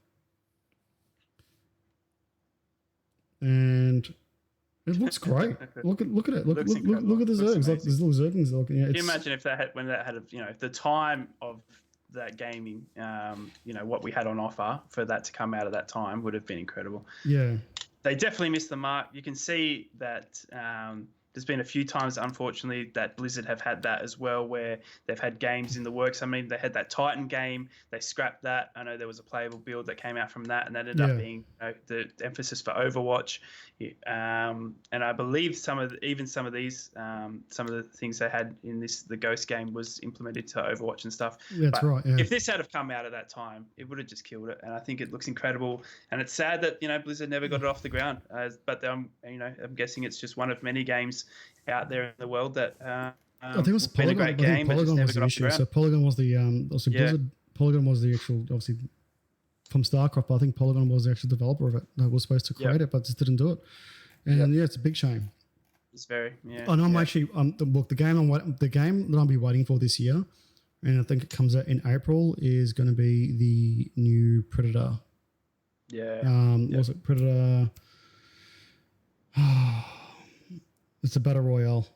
And it looks great. Look at it. Look at the zergs. Like, there's little zerglings. Can you imagine if that had the time of that gaming, what we had on offer for that to come out at that time would have been incredible. Yeah. They definitely missed the mark. You can see that there's been a few times, unfortunately, that Blizzard have had that as well, where they've had games in the works. I mean, they had that Titan game. They scrapped that. I know there was a playable build that came out from that, and that ended up being the emphasis for Overwatch. And I believe some of the things they had in the Ghost game was implemented to Overwatch and stuff. Yeah, that's right. Yeah. If this had have come out at that time, it would have just killed it. And I think it looks incredible. And it's sad that Blizzard never got it off the ground. But I'm guessing it's just one of many games out there in the world that I think it was Polygon. Been a great game, Polygon was the issue. So Polygon was the Blizzard. Polygon was the actual, obviously, from StarCraft, but I think Polygon was the actual developer of it that was supposed to create it, but just didn't do it. And it's a big shame. It's very And I'm actually look, the game that I'll be waiting for this year, and I think it comes out in April, is going to be the new Predator. Was it Predator? It's a battle royale.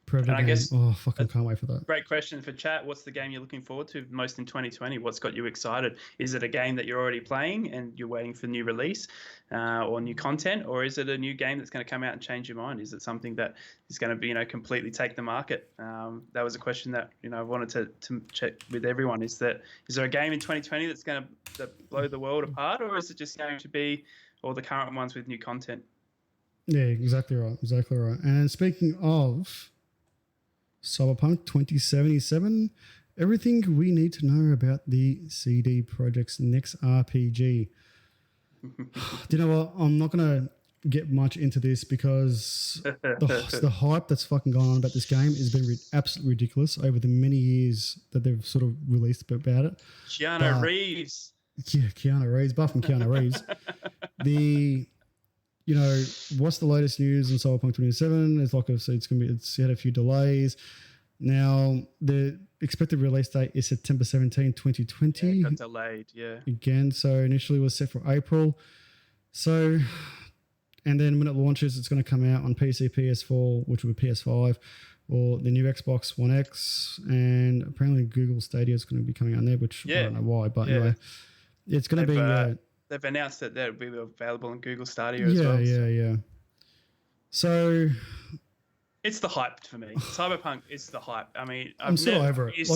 Predator and I guess can't wait for that. Great question for chat. What's the game you're looking forward to most in 2020? What's got you excited? Is it a game that you're already playing and you're waiting for new release or new content, or is it a new game that's going to come out and change your mind? Is it something that is going to be completely take the market? That was a question that I wanted to check with everyone. Is there a game in 2020 that's going to blow the world apart, or is it just going to be or the current ones with new content. Yeah, exactly right. Exactly right. And speaking of Cyberpunk 2077, everything we need to know about the CD Projekt's next RPG. Do you know what? I'm not going to get much into this because the hype that's fucking gone on about this game has been absolutely ridiculous over the many years that they've sort of released about it. Keanu Reeves. Yeah, Keanu Reeves, buff from Keanu Reeves. What's the latest news on Cyberpunk 27? It's like I said, it's had a few delays. Now, the expected release date is September 17, 2020. Yeah, it got delayed, yeah. Again, so initially it was set for April. So, and then when it launches, it's going to come out on PC, PS4, which will be PS5, or the new Xbox One X, and apparently Google Stadia is going to be coming out there, which I don't know why, but anyway, it's going to be... they've announced that they'll be available on Google Stadia as well. Yeah. So... It's the hype for me. Cyberpunk is the hype. I mean, I'm still over it. It's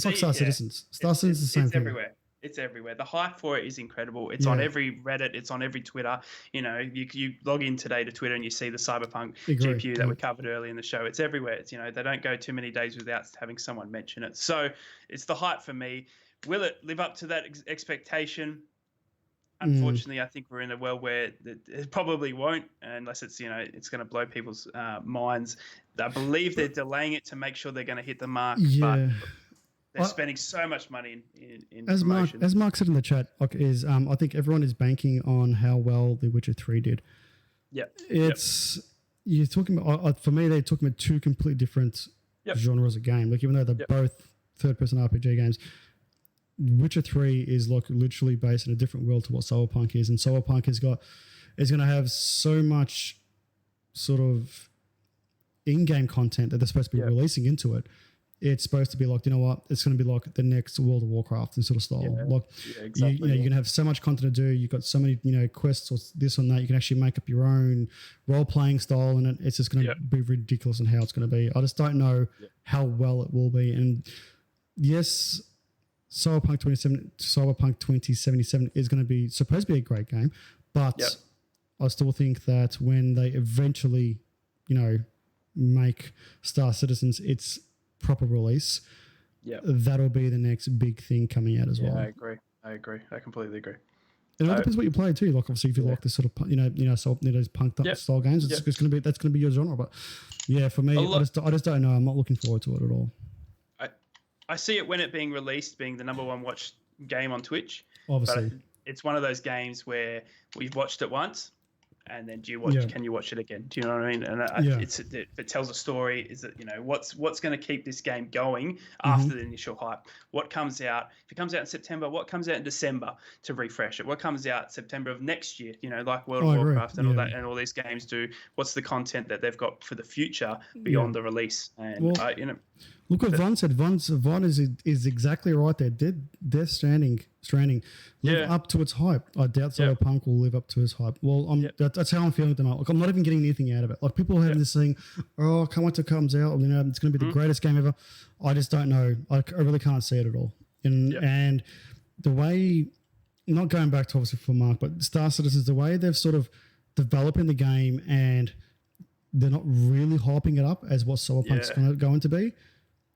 like Star Citizens. Star Citizens is the same thing. Everywhere. It's everywhere. The hype for it is incredible. It's on every Reddit. It's on every Twitter. You know, you log in today to Twitter and you see the Cyberpunk GPU that we covered early in the show. It's everywhere. It's, you know, they don't go too many days without having someone mention it. So it's the hype for me. Will it live up to that expectation? Unfortunately, I think we're in a world where it probably won't, unless it's, you know, it's going to blow people's minds. I believe they're delaying it to make sure they're going to hit the mark, but they're spending so much money in as promotion. As Mark said in the chat, I think everyone is banking on how well The Witcher 3 did. Yeah, you're talking about, for me, they're talking about two completely different genres of game. Like, even though they're both third-person RPG games, Witcher 3 is like literally based in a different world to what Cyberpunk is, and Cyberpunk is going to have so much sort of in-game content that they're supposed to be releasing into it. It's supposed to be like, you know what, it's going to be like the next World of Warcraft and sort of style. Exactly. You're going to have so much content to do. You've got so many, quests or this and that. You can actually make up your own role-playing style, and it's just going to be ridiculous in how it's going to be. I just don't know how well it will be. And yes, Cyberpunk 2077 is going to be supposed to be a great game, but I still think that when they eventually, make Star Citizens its proper release, that'll be the next big thing coming out as well. I agree. I completely agree. It all depends what you play too. Like, obviously, if you like this sort of, those punk style games, it's that's going to be your genre. But yeah, for me, I just don't know. I'm not looking forward to it at all. I see it when it being released, being the number one watched game on Twitch. Obviously, but it's one of those games where we've watched it once, and then can you watch it again? Do you know what I mean? And it tells a story. Is that, what's going to keep this game going after the initial hype? What comes out? If it comes out in September, what comes out in December to refresh it? What comes out September of next year? Like World of Warcraft and all that, and all these games do. What's the content that they've got for the future beyond the release? And look what Von said. Von is exactly right there. Death Stranding live up to its hype. I doubt Cyberpunk will live up to its hype. Well, that's how I'm feeling at the moment. Like, I'm not even getting anything out of it. Like, people have this thing, I can't wait till it comes out. It's going to be the greatest game ever. I just don't know. I really can't see it at all. And the way, not going back to obviously for Mark, but Star Citizens, the way they've sort of developing the game and they're not really hyping it up as what Cyberpunk's going to be.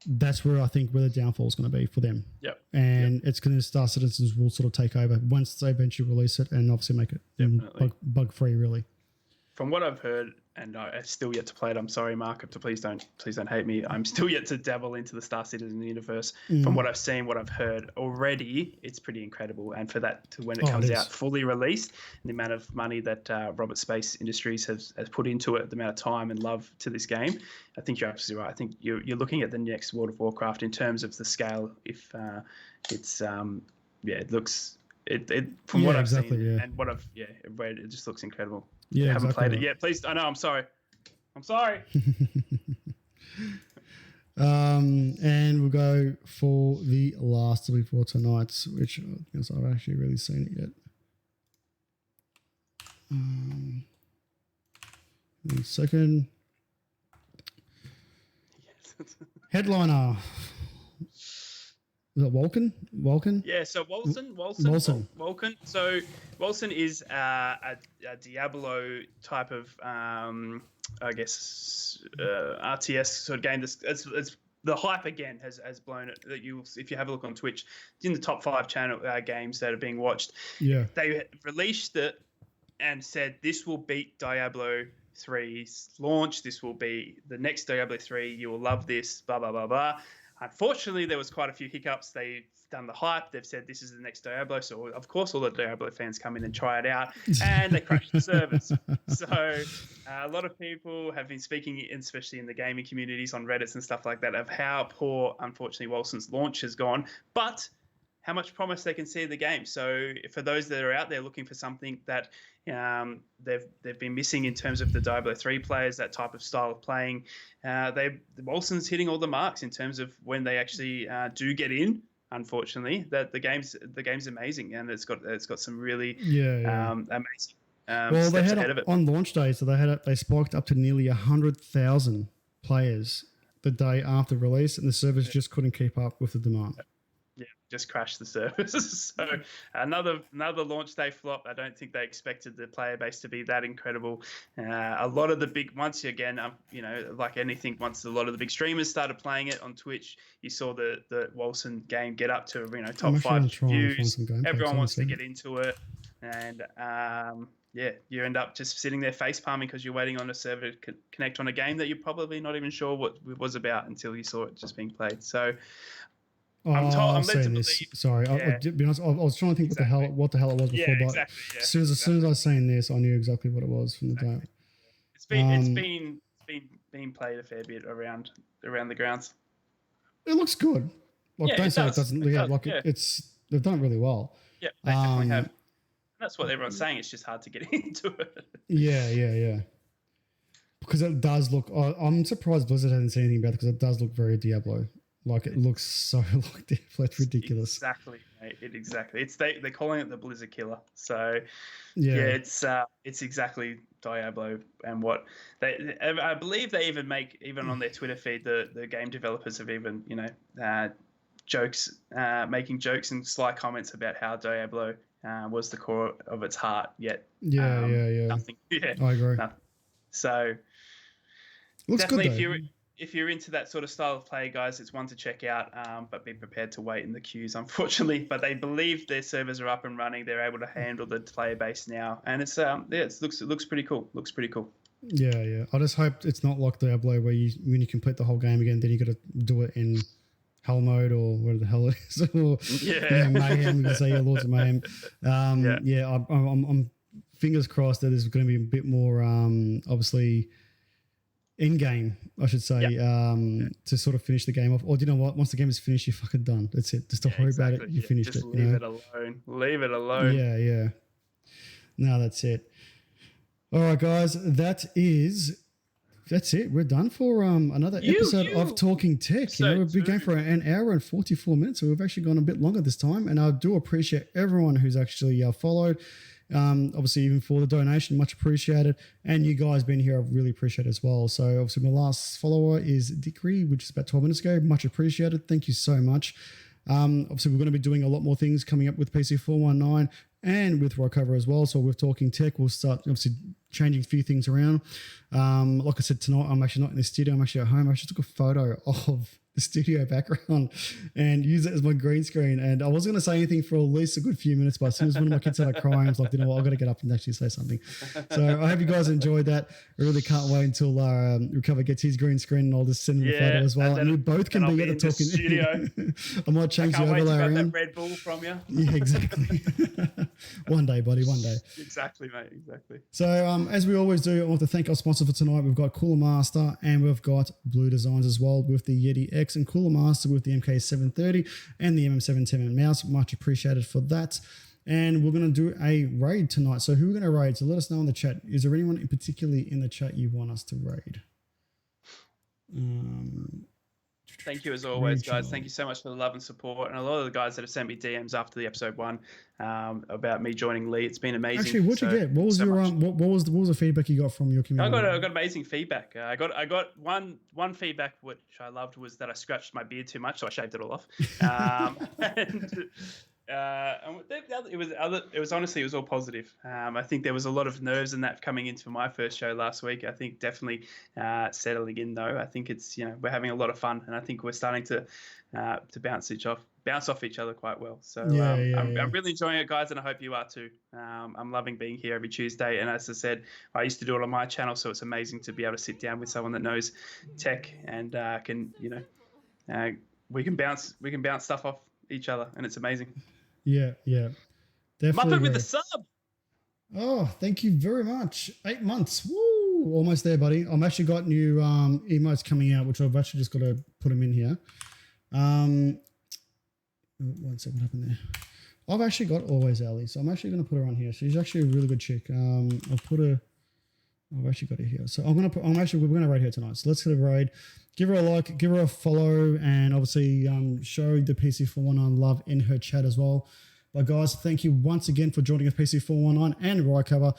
That's where I think where the downfall is going to be for them. It's going to Star Citizens will sort of take over once they eventually release it and obviously make it bug free, really. From what I've heard, and I've still yet to play it. I'm sorry, Mark. Please don't hate me. I'm still yet to dabble into the Star Citizen universe. From what I've seen, what I've heard already, it's pretty incredible. And for that to when it comes out fully released, and the amount of money that Robert Space Industries has put into it, the amount of time and love to this game, I think you're absolutely right. I think you're looking at the next World of Warcraft in terms of the scale. If it looks. From what I've seen and what I've read, it just looks incredible. Yeah, I haven't played it yet. Please, I know. I'm sorry. And we'll go for the last before tonight, which I guess I've actually really seen it yet. 1 second. Headliner. Was it Vulcan? Vulcan? Yeah, so Wolcen. So Wolcen is a Diablo type of, I guess, RTS sort of game. It's the hype again has blown it. That if you have a look on Twitch, it's in the top 5 channel games that are being watched. Yeah, they released it and said this will beat Diablo 3's launch. This will be the next Diablo 3. You will love this. Blah blah blah blah. Unfortunately, there was quite a few hiccups. They've done the hype. They've said this is the next Diablo. So, of course, all the Diablo fans come in and try it out. And they crashed the servers. So, a lot of people have been speaking, especially in the gaming communities on Reddits and stuff like that, of how poor, unfortunately, Wolcen's launch has gone. But how much promise they can see in the game. So, for those that are out there looking for something that they've been missing in terms of the Diablo 3 players, that type of style of playing, Wolcen's hitting all the marks in terms of when they actually do get in. Unfortunately, that the game's amazing, and it's got some really amazing well, they steps had ahead of it. On launch day, so they spiked up to nearly 100,000 players the day after release, and the servers just couldn't keep up with the demand. Yeah, just crashed the servers. So another launch day flop. I don't think they expected the player base to be that incredible. A lot of the big like anything, once a lot of the big streamers started playing it on Twitch, you saw the Wolcen game get up to top 5 views. Everyone wants to get into it, and you end up just sitting there face palming because you're waiting on a server to connect on a game that you're probably not even sure what it was about until you saw it just being played. So. I'm led to believe. Sorry, I'll be honest. I was trying to think what the hell it was before, but as soon as I was saying this, I knew exactly what it was from the day. It's been played a fair bit around the grounds. It looks good. Don't say it doesn't. It's they've done it really well. Yeah, they definitely have. That's what everyone's saying. It's just hard to get into it. Yeah. Because it does look. I'm surprised Blizzard hasn't said anything about it because it does look very Diablo. Like it looks so like Diablo. It's ridiculous. Exactly, mate. Exactly. They're calling it the Blizzard killer. So it's exactly Diablo and what I believe they even make on their Twitter feed. The game developers have even jokes, making jokes and sly comments about how Diablo was the core of its heart. Yet nothing. Yeah, I agree. Nothing. So looks definitely good, if you're into that sort of style of play, guys, it's one to check out, but be prepared to wait in the queues, unfortunately. But they believe their servers are up and running. They're able to handle the player base now. And it looks pretty cool. Yeah. I just hope it's not like Diablo where when you complete the whole game again, then you got to do it in hell mode or whatever the hell it is. Or mayhem, you can say Lords of Mayhem. I'm fingers crossed that there's going to be a bit more, obviously, in-game, I should say, to sort of finish the game off. Or do you know what? Once the game is finished, you're fucking done. That's it. Just don't worry about it. You finished it. Leave it alone. Leave it alone. Yeah. No, that's it. All right, guys. That's it. We're done for another episode of Talking Tech. We've been going for an hour and 44 minutes, so we've actually gone a bit longer this time. And I do appreciate everyone who's actually followed. Obviously, even for the donation, much appreciated. And you guys being here, I really appreciate it as well. So obviously my last follower is Dickery, which is about 12 minutes ago. Much appreciated. Thank you so much. Obviously, we're going to be doing a lot more things coming up with PC419 and with Rycover as well. So with Talking Tech, we'll start obviously changing a few things around. Like I said, tonight, I'm actually not in the studio. I'm actually at home. I actually took a photo of the studio background and use it as my green screen. And I wasn't going to say anything for at least a good few minutes, but as soon as one of my kids started crying, I was like, you know what, I've got to get up and actually say something. So I hope you guys enjoyed that. I really can't wait until Rycover gets his green screen and I'll just send him the photo as well. And we both can be at the talking studio. I might change the overlay around. That Red Bull from you. Yeah, exactly. One day, buddy, one day. Exactly, mate, exactly. So as we always do, I want to thank our sponsor for tonight. We've got Cooler Master and we've got Blue Designs as well with the Yeti X and Cooler Master with the MK730 and the MM710 mouse. Much appreciated for that. And we're going to do a raid tonight. So who we're going to raid? So let us know in the chat. Is there anyone in particularly in the chat you want us to raid? Thank you as always, guys. Thank you so much for the love and support, and a lot of the guys that have sent me DMs after the episode 1 about me joining Lee. It's been amazing. Actually, what'd you get? What was your what was the feedback you got from your community? I got amazing feedback. I got one feedback which I loved was that I scratched my beard too much, so I shaved it all off. It was honestly, it was all positive. I think there was a lot of nerves in that coming into my first show last week. I think definitely settling in though. I think it's, we're having a lot of fun, and I think we're starting to bounce off each other quite well. So I'm really enjoying it, guys, and I hope you are too. I'm loving being here every Tuesday, and as I said, I used to do it on my channel, so it's amazing to be able to sit down with someone that knows tech and can we can bounce stuff off each other, and it's amazing. Yeah, definitely. Muppet with the sub. Oh, thank you very much. 8 months. Woo! Almost there, buddy. I've actually got new emotes coming out, which I've actually just got to put them in here. 1 second, what happened there? I've actually got Always Ali, so I'm actually going to put her on here. She's actually a really good chick. I've actually got her here. So we're going to raid her tonight. So let's hit a raid. Give her a like, give her a follow, and obviously show the PC419 love in her chat as well. But guys, thank you once again for joining us, PC419 and Rycover.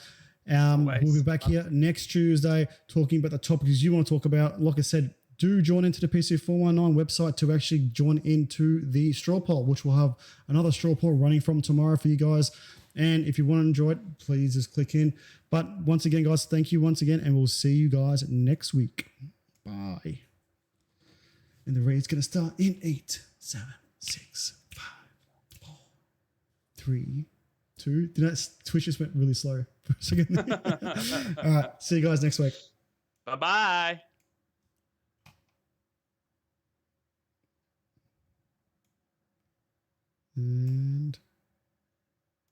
We'll be back here next Tuesday talking about the topics you want to talk about. Like I said, do join into the PC419 website to actually join into the straw poll, which we'll have another straw poll running from tomorrow for you guys. And if you want to enjoy it, please just click in. But once again, guys, thank you once again, and we'll see you guys next week. Bye. And the raid's going to start in 8, 7, 6, 5, 4, 3, 2. Twitch just went really slow for a second. All right. See you guys next week. Bye-bye.